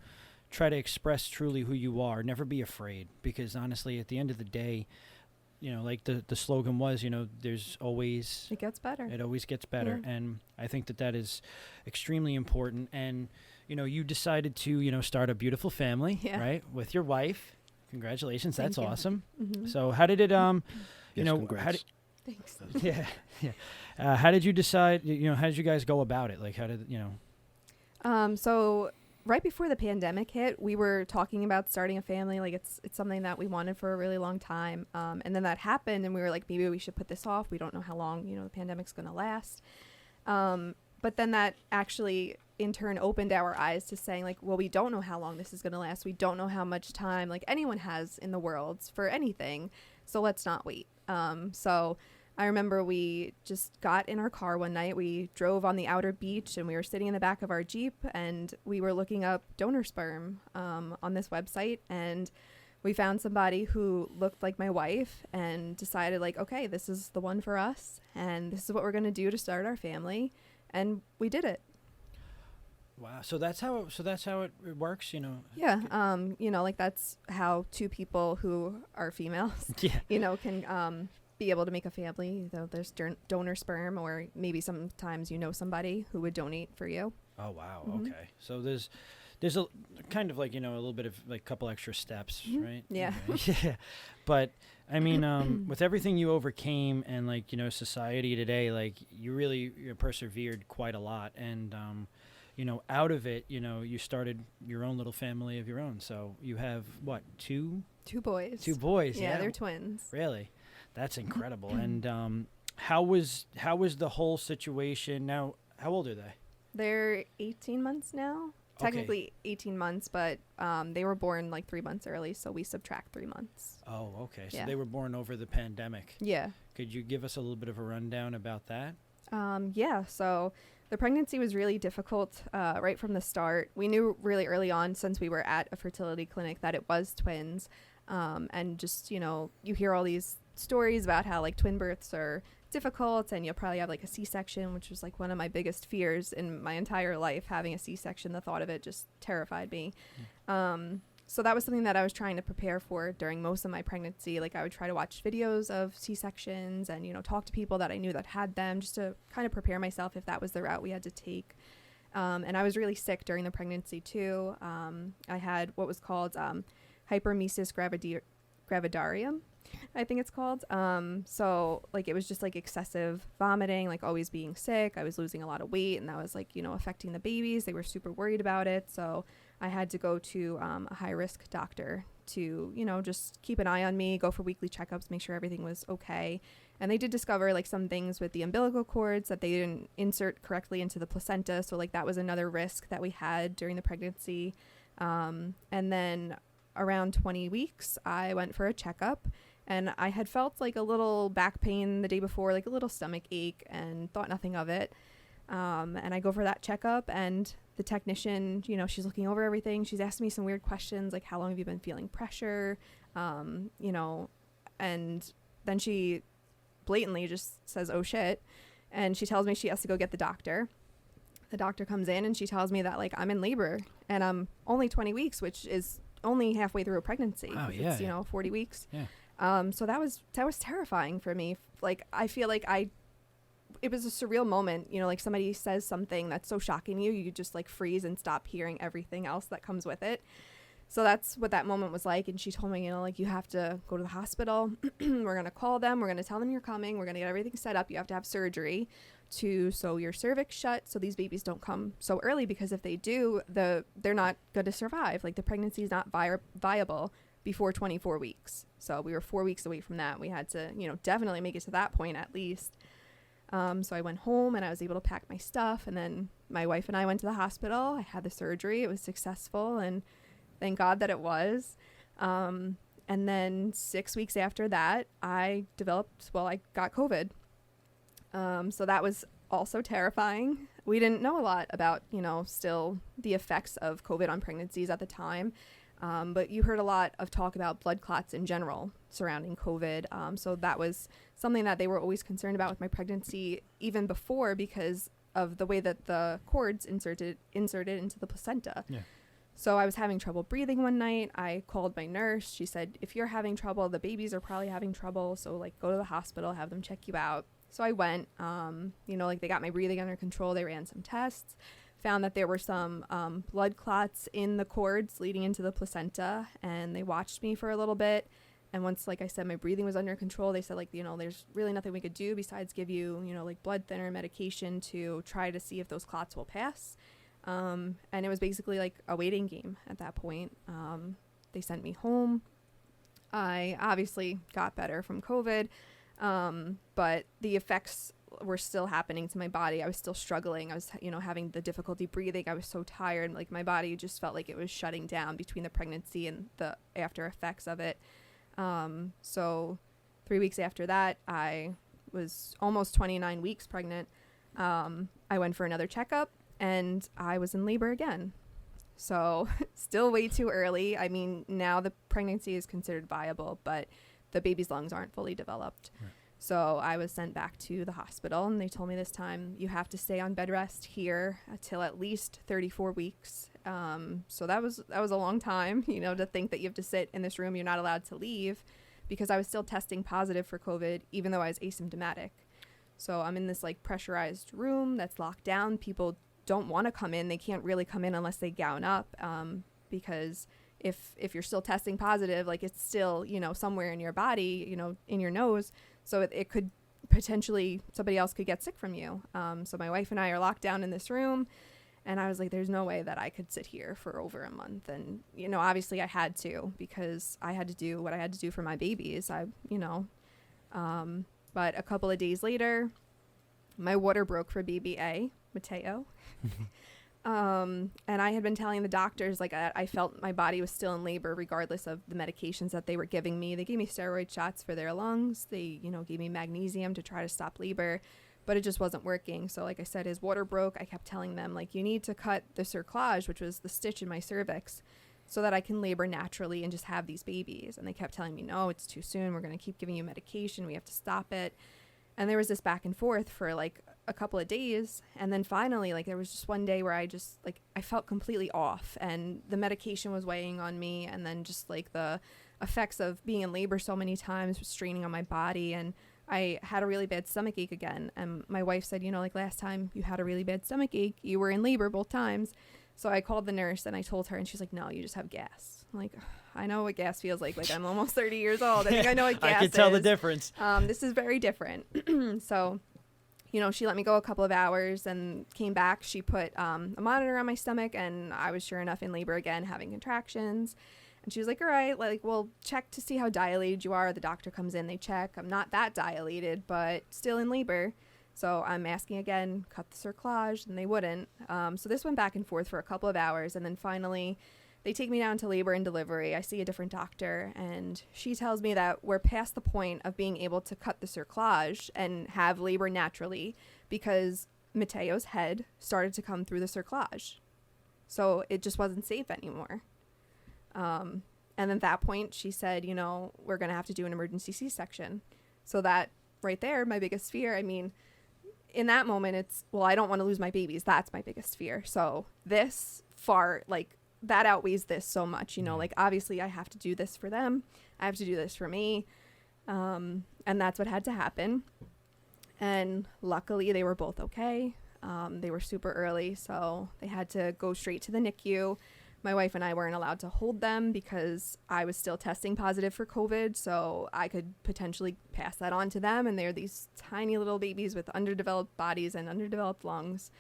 S2: try to express truly who you are, never be afraid. Because honestly, at the end of the day, like the slogan was, there's always...
S3: It gets better.
S2: It always gets better.
S3: Yeah.
S2: And I think that is extremely important. And, you decided to, start a beautiful family, right? With your wife. Congratulations.
S3: Thank
S2: That's
S3: you.
S2: awesome.
S3: Mm-hmm.
S2: So how did it,
S1: Yes,
S2: how
S1: congrats.
S2: did,
S3: Thanks.
S2: how did you decide, how did you guys go about it? Like, how did,
S3: So right before the pandemic hit, we were talking about starting a family. Like, it's something that we wanted for a really long time. And then that happened, and we were like, maybe we should put this off. We don't know how long, the pandemic's going to last. But then that actually in turn opened our eyes to saying, like, well, we don't know how long this is going to last. We don't know how much time, like, anyone has in the world for anything. So let's not wait. So I remember we just got in our car one night. We drove on the outer beach, and we were sitting in the back of our Jeep, and we were looking up donor sperm on this website, and we found somebody who looked like my wife and decided, like, okay, this is the one for us, and this is what we're going to do to start our family. And we did it.
S2: wow. So that's how it works,
S3: Yeah. Like, that's how two people who are females,
S2: Yeah.
S3: can be able to make a family. There's donor sperm, or maybe sometimes somebody who would donate for you.
S2: Oh, wow.
S3: Mhm.
S2: Okay. So there's a kind of like, a little bit of like couple extra steps,
S3: Mhm.
S2: right?
S3: Yeah.
S2: Okay. Yeah. But I mean, with everything you overcame and like, society today, like you really persevered quite a lot. And, out of it, you started your own little family of your own. So you have what, two
S3: Boys.
S2: Two boys.
S3: Yeah, they're twins.
S2: Really? That's incredible. And, how was the whole situation? Now, how old are they?
S3: They're 18 months now.
S2: Okay.
S3: Technically 18 months, but they were born like 3 months early, so we subtract 3 months.
S2: Oh, okay. So
S3: Yeah.
S2: they were born over the pandemic.
S3: Yeah.
S2: Could you give us a little bit of a rundown about that?
S3: Yeah, so the pregnancy was really difficult right from the start. We knew really early on, since we were at a fertility clinic, that it was twins. And just, you hear all these stories about how, like, twin births are difficult, and you'll probably have like a C-section, which was like one of my biggest fears in my entire life. Having a C-section, the thought of it just terrified me. So that was something that I was trying to prepare for during most of my pregnancy. Like, I would try to watch videos of C-sections and, talk to people that I knew that had them, just to kind of prepare myself if that was the route we had to take. And I was really sick during the pregnancy too. I had what was called hyperemesis gravidarum, I think it's called. So like, it was just like excessive vomiting, like always being sick. I was losing a lot of weight, and that was like, affecting the babies. They were super worried about it. So I had to go to a high risk doctor to, just keep an eye on me, go for weekly checkups, make sure everything was okay. And they did discover like some things with the umbilical cords that they didn't insert correctly into the placenta. So like, that was another risk that we had during the pregnancy. And then around 20 weeks, I went for a checkup, and I had felt like a little back pain the day before, like a little stomach ache, and thought nothing of it. And I go for that checkup, and the technician, she's looking over everything. She's asking me some weird questions, like, how long have you been feeling pressure? And then she blatantly just says, oh shit. And she tells me she has to go get the doctor. The doctor comes in, and she tells me that, like, I'm in labor, and I'm only 20 weeks, which is only halfway through a pregnancy.
S2: Wow,
S3: It's 40 weeks.
S2: Yeah.
S3: So that was terrifying for me. Like, I feel like it was a surreal moment, like somebody says something that's so shocking to you, you just like freeze and stop hearing everything else that comes with it. So that's what that moment was like. And she told me, like, you have to go to the hospital. We're going to call them. We're going to tell them you're coming. We're going to get everything set up. You have to have surgery to sew your cervix shut so these babies don't come so early, because if they do, they're not going to survive. Like, the pregnancy is not viable before 24 weeks. So we were 4 weeks away from that. We had to, definitely make it to that point at least. So I went home and I was able to pack my stuff. And then my wife and I went to the hospital. I had the surgery. It was successful. And thank God that it was. And then 6 weeks after that, I got COVID. So that was also terrifying. We didn't know a lot about, still the effects of COVID on pregnancies at the time. But you heard a lot of talk about blood clots in general surrounding COVID. So that was something that they were always concerned about with my pregnancy, even before, because of the way that the cords inserted into the placenta.
S2: Yeah.
S3: So I was having trouble breathing one night. I called my nurse. She said, if you're having trouble, the babies are probably having trouble. So go to the hospital, have them check you out. So I went, they got my breathing under control. They ran some tests, found that there were some blood clots in the cords leading into the placenta, and they watched me for a little bit. And once, like I said, my breathing was under control, they said, there's really nothing we could do besides give you, blood thinner medication to try to see if those clots will pass. And it was basically like a waiting game at that point. They sent me home. I obviously got better from COVID, but the effects were still happening to my body. I was still struggling. I was, having the difficulty breathing. I was so tired. Like, my body just felt like it was shutting down between the pregnancy and the after effects of it. So 3 weeks after that, I was almost 29 weeks pregnant. I went for another checkup and I was in labor again. So still way too early. I mean, now the pregnancy is considered viable, but the baby's lungs aren't fully developed. Right. So I was sent back to the hospital, and they told me this time you have to stay on bed rest here until at least 34 weeks. So that was a long time, to think that you have to sit in this room, you're not allowed to leave, because I was still testing positive for COVID, even though I was asymptomatic. So I'm in this pressurized room that's locked down. People don't want to come in. They can't really come in unless they gown up, because if you're still testing positive, it's still, somewhere in your body, in your nose. So it could potentially, somebody else could get sick from you. So my wife and I are locked down in this room, and I was like, there's no way that I could sit here for over a month. And, obviously I had to, because I had to do what I had to do for my babies. But a couple of days later, my water broke for BBA, Mateo. And I had been telling the doctors, I felt my body was still in labor regardless of the medications that they were giving me. They gave me steroid shots for their lungs. They, gave me magnesium to try to stop labor, but it just wasn't working. So like I said, his water broke. I kept telling them, you need to cut the cerclage, which was the stitch in my cervix, so that I can labor naturally and just have these babies. And they kept telling me, no, it's too soon. We're going to keep giving you medication. We have to stop it. And there was this back and forth for a couple of days. And then finally, there was just one day where I just I felt completely off, and the medication was weighing on me. And then just the effects of being in labor so many times was straining on my body. And I had a really bad stomach ache again. And my wife said, last time you had a really bad stomach ache, you were in labor both times. So I called the nurse and I told her, and she's like, no, you just have gas. I'm like, I know what gas feels like. I'm almost 30 years old. I think I know what gas is.
S2: I can tell the difference.
S3: This is very different. So, she let me go a couple of hours and came back. She put a monitor on my stomach, and I was sure enough in labor again, having contractions. And she was like, all right, we'll check to see how dilated you are. The doctor comes in, they check. I'm not that dilated, but still in labor. So I'm asking again, cut the cerclage, and they wouldn't. So this went back and forth for a couple of hours, and then finally they take me down to labor and delivery. I see a different doctor, and she tells me that we're past the point of being able to cut the cerclage and have labor naturally, because Mateo's head started to come through the cerclage. So it just wasn't safe anymore. And at that point, she said, we're going to have to do an emergency C-section. So that right there, my biggest fear, in that moment, it's, I don't want to lose my babies. That's my biggest fear. So this that outweighs this so much, obviously I have to do this for them. I have to do this for me. And that's what had to happen. And luckily they were both okay. They were super early, so they had to go straight to the NICU. My wife and I weren't allowed to hold them because I was still testing positive for COVID, so I could potentially pass that on to them. And they're these tiny little babies with underdeveloped bodies and underdeveloped lungs.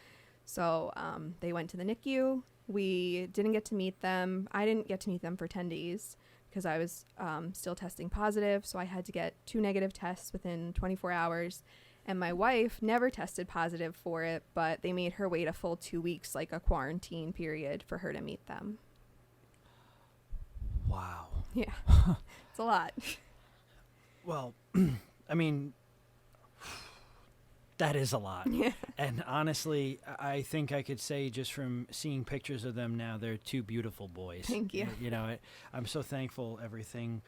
S3: So they went to the NICU. We didn't get to meet them. I didn't get to meet them for 10 days because I was still testing positive. So I had to get 2 negative tests within 24 hours. And my wife never tested positive for it, but they made her wait a full 2 weeks, like a quarantine period, for her to meet them.
S2: Wow.
S3: Yeah. It's a lot.
S2: Well, I mean, that is a lot.
S3: Yeah.
S2: And honestly, I think I could say just from seeing pictures of them now, they're 2 beautiful boys.
S3: Thank you.
S2: You know, I'm so thankful everything,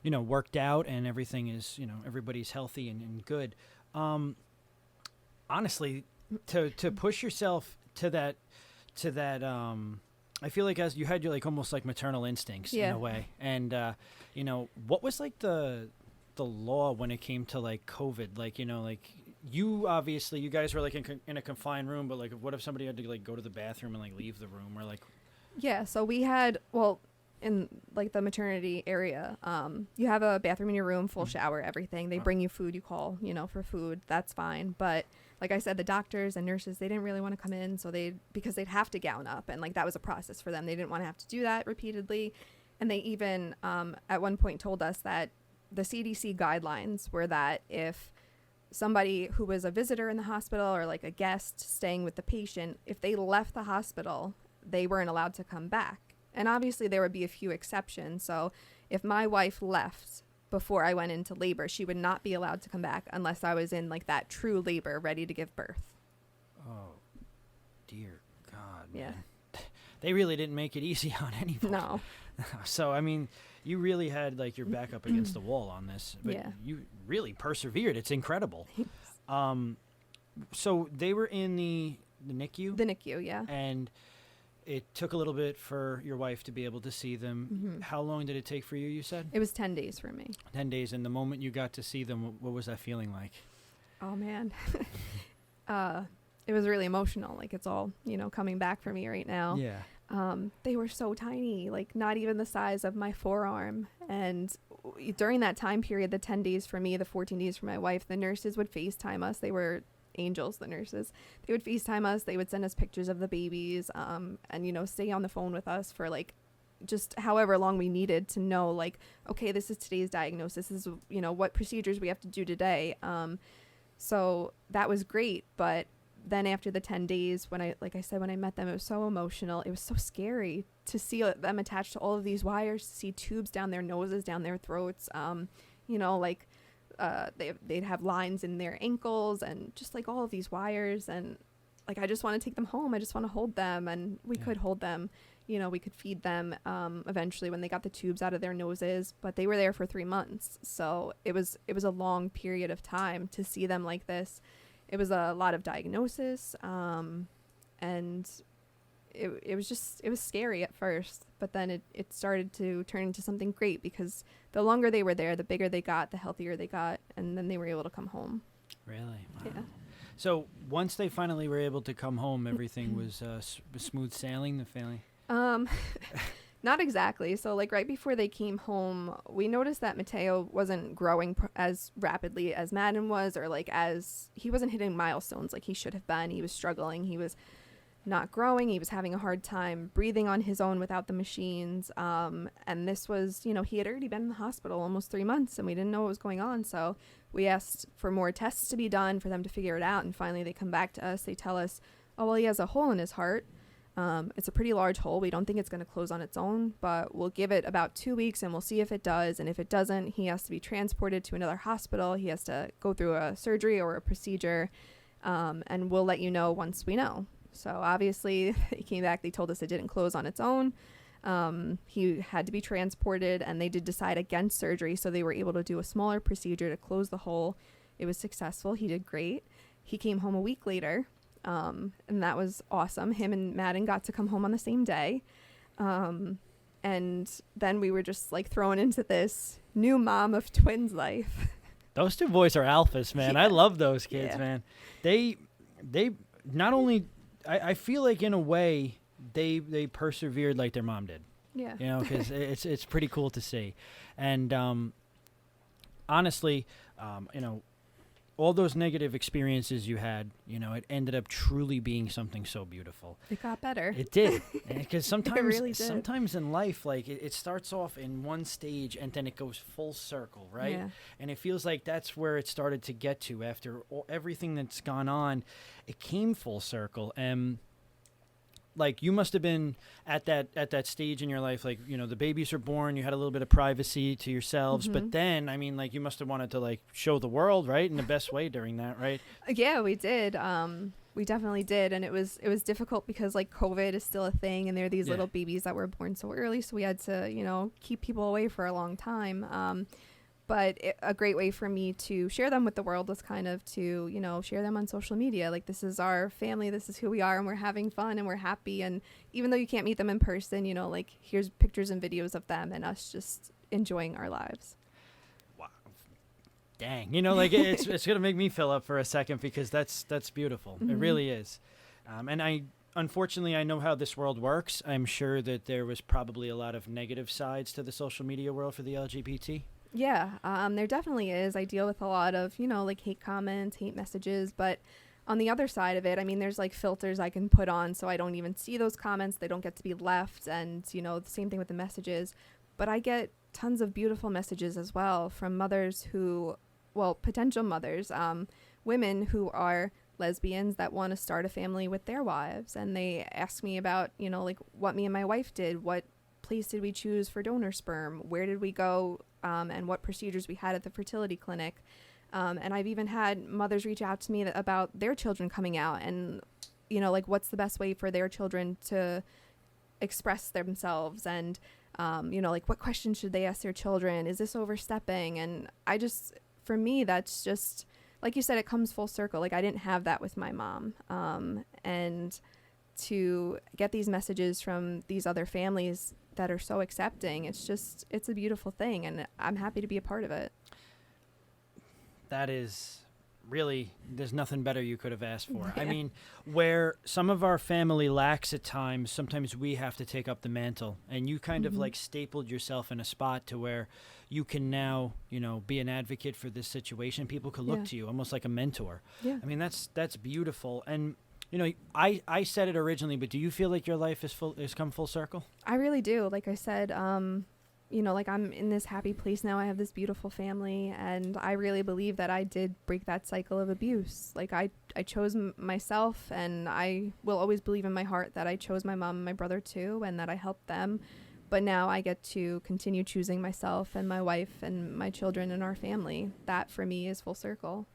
S2: worked out and everything is, everybody's healthy and good. Honestly, to push yourself to that, I feel like as you had your like almost like maternal instincts in a way. And, what was like the law when it came to like COVID? Like, you obviously, you guys were like in a confined room, but like what if somebody had to like go to the bathroom and like leave the room or like?
S3: Yeah. So we had, well, in like the maternity area, you have a bathroom in your room, full shower, everything. They bring you food, you call, for food. That's fine. But like I said, the doctors and nurses, they didn't really want to come in. So because they'd have to gown up, and like that was a process for them. They didn't want to have to do that repeatedly. And they even at one point told us that the CDC guidelines were that if somebody who was a visitor in the hospital or like a guest staying with the patient, if they left the hospital, they weren't allowed to come back. And obviously there would be a few exceptions. So if my wife left before I went into labor, she would not be allowed to come back unless I was in like that true labor, ready to give birth.
S2: Oh, dear God.
S3: Yeah.
S2: Man. They really didn't make it easy on anybody.
S3: No.
S2: So, I mean, you really had like your back up against the wall on this, but
S3: Yeah.
S2: you really persevered. It's incredible. So they were in the NICU?
S3: The NICU, yeah.
S2: And it took a little bit for your wife to be able to see them.
S3: Mm-hmm.
S2: How long did it take for you, you said?
S3: It was 10 days for me.
S2: 10 days. And the moment you got to see them, what was that feeling like?
S3: Oh, man. It was really emotional. Like it's all, coming back for me right now.
S2: Yeah.
S3: They were so tiny, like not even the size of my forearm. And during that time period, the 10 days for me, the 14 days for my wife, the nurses would FaceTime us. They were angels, the nurses. They would FaceTime us. They would send us pictures of the babies, and stay on the phone with us for like just however long we needed to know, like, okay, this is today's diagnosis. This is what procedures we have to do today. So that was great. But then after the 10 days, when I met them, it was so emotional. It was so scary to see them attached to all of these wires, to see tubes down their noses, down their throats. They'd have lines in their ankles and just like all of these wires. And like, I just want to take them home. I just want to hold them. And we could hold them, we could feed them eventually when they got the tubes out of their noses, but they were there for 3 months. So it was a long period of time to see them like this. It was a lot of diagnosis. And it was scary at first, but then it started to turn into something great, because the longer they were there, the bigger they got, the healthier they got, and then they were able to come home.
S2: Really? Wow.
S3: Yeah.
S2: So once they finally were able to come home, everything was smooth sailing, the family?
S3: Not exactly. So like right before they came home, we noticed that Mateo wasn't growing as rapidly as Madden was, or like he wasn't hitting milestones like he should have been. He was struggling. He was not growing. He was having a hard time breathing on his own without the machines. And this was, he had already been in the hospital almost 3 months, and we didn't know what was going on. So we asked for more tests to be done for them to figure it out. And finally they come back to us. They tell us, oh, well, he has a hole in his heart. It's a pretty large hole. We don't think it's going to close on its own, but we'll give it about 2 weeks and we'll see if it does. And if it doesn't, he has to be transported to another hospital. He has to go through a surgery or a procedure. And we'll let you know once we know. So obviously they came back, they told us it didn't close on its own. He had to be transported, and they did decide against surgery. So they were able to do a smaller procedure to close the hole. It was successful. He did great. He came home a week later. And that was awesome. Him and Madden got to come home on the same day. And then we were just like thrown into this new mom of twins life.
S2: Those 2 boys are alphas, man.
S3: Yeah.
S2: I love those kids,
S3: Yeah.
S2: man. They not only, I feel like in a way they persevered like their mom did.
S3: Yeah.
S2: Because it's pretty cool to see. And honestly, all those negative experiences you had, it ended up truly being something so beautiful.
S3: It got better.
S2: It did. Because sometimes,
S3: really did.
S2: sometimes in life, like it starts off in one stage and then it goes full circle, right?
S3: Yeah.
S2: And it feels like that's where it started to get to after everything that's gone on. It came full circle. And like you must have been at that stage in your life, like, the babies were born, you had a little bit of privacy to yourselves,
S3: Mm-hmm.
S2: but then, I mean, like you must have wanted to like show the world, right, in the best way during that, right?
S3: Yeah, we did. We definitely did, and it was difficult because like COVID is still a thing, and there are these
S2: Yeah.
S3: little babies that were born so early, so we had to keep people away for a long time. But a great way for me to share them with the world was kind of to share them on social media. Like, this is our family, this is who we are, and we're having fun and we're happy. And even though you can't meet them in person, like here's pictures and videos of them and us just enjoying our lives.
S2: Wow. Dang. Like it's going to make me fill up for a second because that's beautiful. It
S3: Mhm.
S2: really is. And unfortunately, I know how this world works. I'm sure that there was probably a lot of negative sides to the social media world for the LGBT.
S3: Yeah, there definitely is. I deal with a lot of, like hate comments, hate messages, but on the other side of it, I mean, there's like filters I can put on so I don't even see those comments. They don't get to be left. And, the same thing with the messages. But I get tons of beautiful messages as well from mothers potential mothers, women who are lesbians that want to start a family with their wives. And they ask me about, like what me and my wife did, what place did we choose for donor sperm, where did we go, and what procedures we had at the fertility clinic. And I've even had mothers reach out to me about their children coming out and, like what's the best way for their children to express themselves and, like what questions should they ask their children? Is this overstepping? And for me, that's just, like you said, it comes full circle. Like I didn't have that with my mom. And to get these messages from these other families that are so accepting, it's a beautiful thing, and I'm happy to be a part of it.
S2: That is really, there's nothing better you could have asked for.
S3: Yeah.
S2: I mean, where some of our family lacks at times, sometimes we have to take up the mantle, and you kind of
S3: Mhm.
S2: like stapled yourself in a spot to where you can now, be an advocate for this situation. People could look
S3: Yeah.
S2: to you almost like a mentor.
S3: Yeah.
S2: I mean, that's beautiful. And I said it originally, but do you feel like your life has come full circle?
S3: I really do. Like I said, like I'm in this happy place now. I have this beautiful family, and I really believe that I did break that cycle of abuse. Like I chose myself, and I will always believe in my heart that I chose my mom and my brother too, and that I helped them. But now I get to continue choosing myself and my wife and my children and our family. That for me is full circle.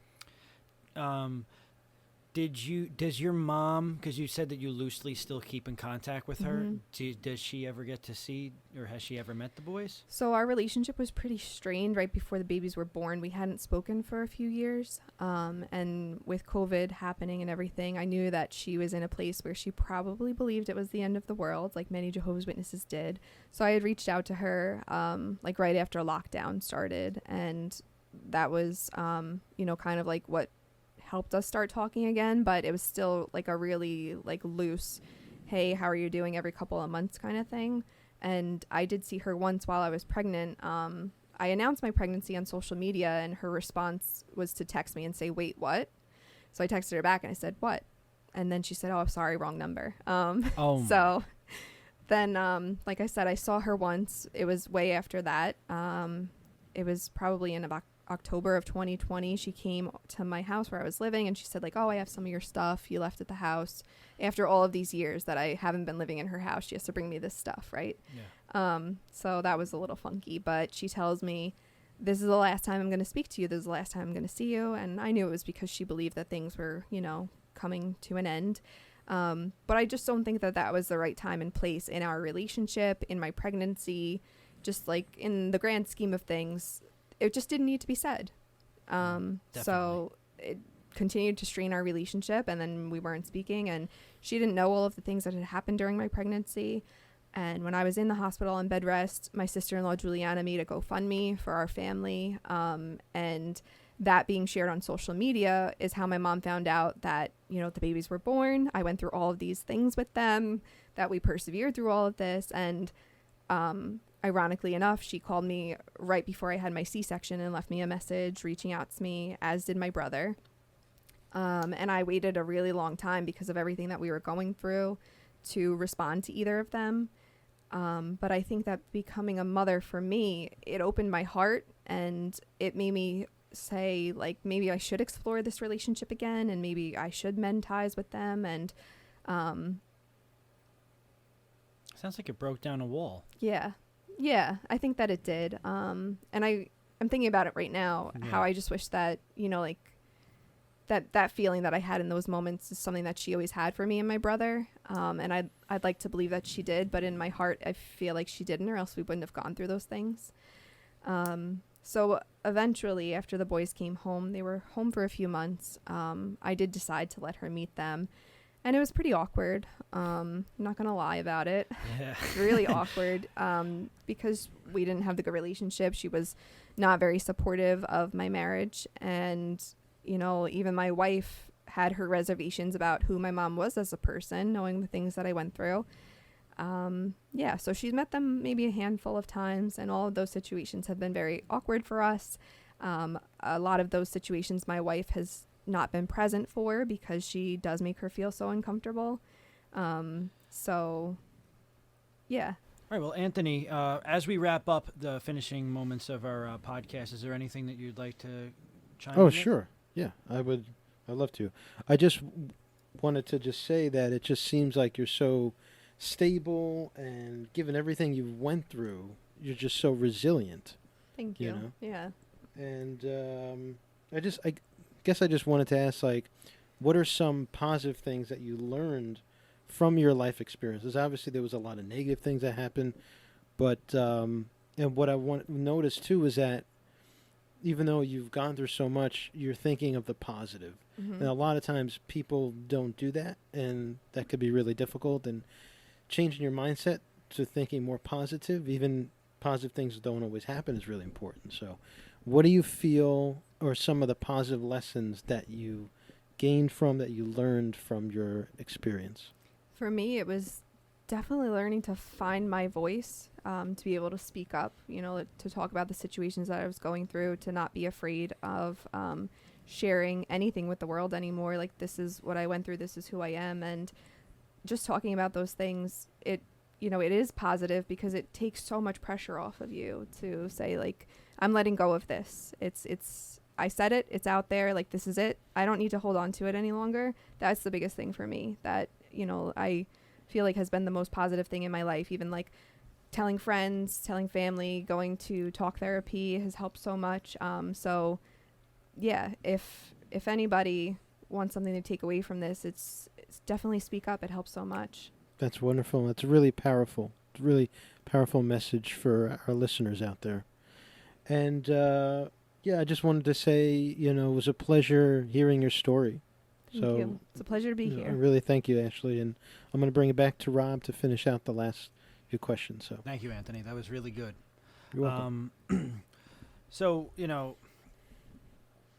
S2: Does your mom, because you said that you loosely still keep in contact with her,
S3: Mhm.
S2: does she ever get to see, or has she ever met the boys?
S3: So our relationship was pretty strained right before the babies were born. We hadn't spoken for a few years. And with COVID happening and everything, I knew that she was in a place where she probably believed it was the end of the world, like many Jehovah's Witnesses did. So I had reached out to her, like right after lockdown started. And that was, kind of like what helped us start talking again, but it was still like a really like loose, hey, how are you doing, every couple of months kind of thing. And I did see her once while I was pregnant. I announced my pregnancy on social media, and her response was to text me and say, wait, what? So I texted her back and I said, what? And then she said, oh, I'm sorry, wrong number. So then, like I said, I saw her once. It was way after that. It was probably in about October of 2020. She came to my house where I was living, and she said like, oh, I have some of your stuff you left at the house. After all of these years that I haven't been living in her house, she has to bring me this stuff, right?
S2: Yeah.
S3: So that was a little funky, but she tells me, this is the last time I'm going to speak to you. This is the last time I'm going to see you. And I knew it was because she believed that things were, coming to an end. But I just don't think that that was the right time and place in our relationship, in my pregnancy, just like in the grand scheme of things. It just didn't need to be said. So it continued to strain our relationship, and then we weren't speaking, and she didn't know all of the things that had happened during my pregnancy. And when I was in the hospital on bed rest, my sister-in-law Julianna made a GoFundMe for our family. And that being shared on social media is how my mom found out that, the babies were born. I went through all of these things with them, that we persevered through all of this. And ironically enough, she called me right before I had my C-section and left me a message reaching out to me, as did my brother. And I waited a really long time because of everything that we were going through to respond to either of them. But I think that becoming a mother for me, it opened my heart, and it made me say, like, maybe I should explore this relationship again, and maybe I should mend ties with them. And
S2: Sounds like it broke down a wall.
S3: yeah, I think that it did. And I'm thinking about it right now, how I just wish that, like, that feeling that I had in those moments is something that she always had for me and my brother. And I'd like to believe that she did, but in my heart, I feel like she didn't, or else we wouldn't have gone through those things. So eventually, after the boys came home, they were home for a few months. I did decide to let her meet them, and it was pretty awkward. I'm not going to lie about it.
S2: Yeah.
S3: Really awkward, because we didn't have the good relationship. She was not very supportive of my marriage, and even my wife had her reservations about who my mom was as a person, knowing the things that I went through. So she's met them maybe a handful of times, and all of those situations have been very awkward for us. A lot of those situations my wife has not been present for because she does make her feel so uncomfortable. Yeah.
S2: All right. Well, Anthony, as we wrap up the finishing moments of our podcast, is there anything that you'd like to chime in?
S1: Oh,
S2: with?
S1: sure. Yeah, I'd love to. I just wanted to just say that it just seems like you're so stable, and given everything you went through, you're just so resilient.
S3: Thank you.
S1: You know?
S3: Yeah.
S1: And I guess I just wanted to ask, like, what are some positive things that you learned from your life experiences? Obviously, there was a lot of negative things that happened, but and what I noticed too is that even though you've gone through so much, you're thinking of the positive.
S3: Mm-hmm.
S1: And a lot of times people don't do that, and that could be really difficult. And changing your mindset to thinking more positive, even positive things don't always happen, is really important. So what do you feel are some of the positive lessons that you gained from, that you learned from your experience?
S3: For me, it was definitely learning to find my voice, to be able to speak up, to talk about the situations that I was going through, to not be afraid of sharing anything with the world anymore. Like, this is what I went through, this is who I am. And just talking about those things, it is positive because it takes so much pressure off of you to say, like, I'm letting go of this. I said it, it's out there, like, this is it. I don't need to hold on to it any longer. That's the biggest thing for me that, I feel like has been the most positive thing in my life. Even like telling friends, telling family, going to talk therapy has helped so much. So yeah, if anybody wants something to take away from this, it's definitely speak up. It helps so much.
S1: That's wonderful. That's really powerful. It's a really powerful message for our listeners out there. And I just wanted to say, it was a pleasure hearing your story.
S3: Thank you. It's a pleasure to be here.
S1: I really thank you, Ashley. And I'm going to bring it back to Rob to finish out the last few questions. So
S2: Thank you, Anthony. That was really good.
S1: you're welcome.
S2: So,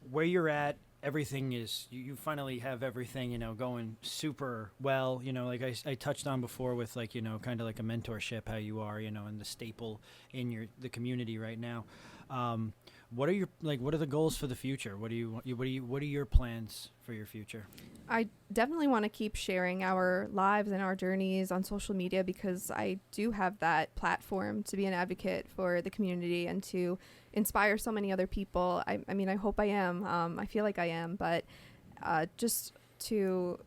S2: where you're at, everything is, you finally have everything, going super well. Like I touched on before with, like, kind of like a mentorship, how you are, and the staple in the community right now. What are the goals for the future? What are your plans for your future?
S3: I definitely want to keep sharing our lives and our journeys on social media, because I do have that platform to be an advocate for the community and to inspire so many other people. I mean, I hope I am. I feel like I am, but just to,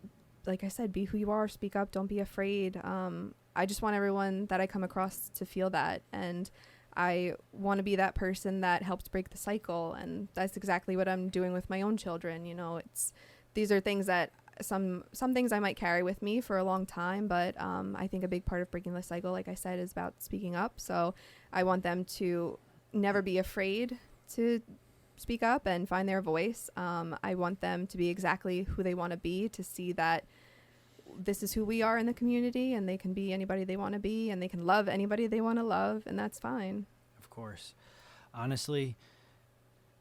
S3: like I said, be who you are, speak up, don't be afraid. I just want everyone that I come across to feel that, and I want to be that person that helps break the cycle, and that's exactly what I'm doing with my own children. These are things that some things I might carry with me for a long time, but I think a big part of breaking the cycle, like I said, is about speaking up. So I want them to never be afraid to speak up and find their voice. I want them to be exactly who they want to be, to see that this is who we are in the community, and they can be anybody they want to be, and they can love anybody they want to love, and that's fine.
S2: Of course. Honestly,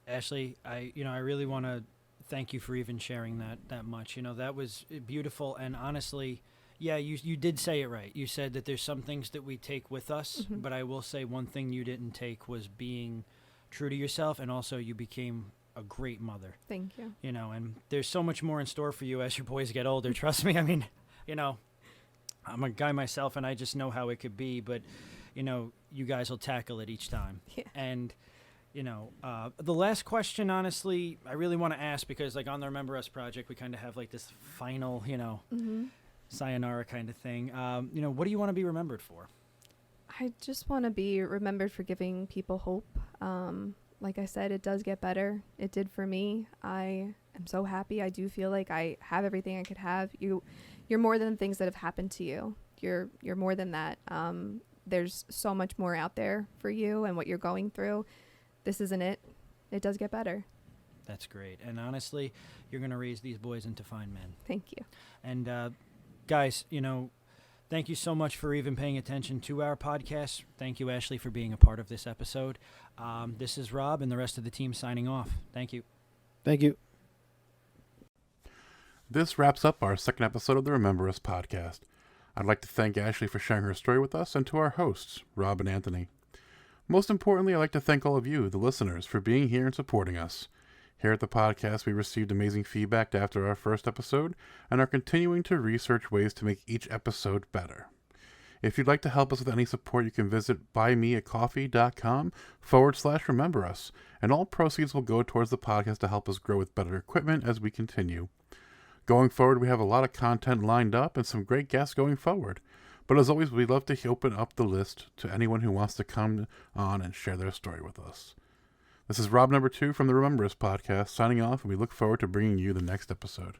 S2: Ashley, I really want to thank you for even sharing that much. That was beautiful. And honestly, Yeah, you did say it right. You said that there's some things that we take with us, but I will say one thing you didn't take was being true to yourself, and also you became a great mother.
S3: Thank you.
S2: You know, and there's so much more in store for you as your boys get older. Trust me. I mean, you know, I'm a guy myself, and I just know how it could be, but, you know, you guys will tackle it each time.
S3: Yeah.
S2: And, you know, the last question, honestly, I really want to ask because, like, on the Remember Us project, we kind of have, like, this final, you know, sayonara kind of thing. You know, what do you want to be remembered for?
S3: I just want to be remembered for giving people hope. Like I said, it does get better. It did for me. I am so happy. I do feel like I have everything I could have. You're more than things that have happened to you. You're more than that. There's so much more out there for you and what you're going through. This isn't it. It does get better.
S2: That's great. And honestly, you're going to raise these boys into fine men.
S3: Thank you.
S2: And guys, you know, thank you so much for even paying attention to our podcast. Thank you, Ashley, for being a part of this episode. This is Rob and the rest of the team signing off. Thank you.
S1: Thank you.
S4: This wraps up our second episode of the Remember Us podcast. I'd like to thank Ashley for sharing her story with us and to our hosts, Rob and Anthony. Most importantly, I'd like to thank all of you, the listeners, for being here and supporting us. Here at the podcast, we received amazing feedback after our first episode and are continuing to research ways to make each episode better. If you'd like to help us with any support, you can visit buymeacoffee.com/rememberus, and all proceeds will go towards the podcast to help us grow with better equipment as we continue. Going forward, we have a lot of content lined up and some great guests going forward. But as always, we'd love to open up the list to anyone who wants to come on and share their story with us. This is Rob number 2 from the Remember Us podcast, signing off, and we look forward to bringing you the next episode.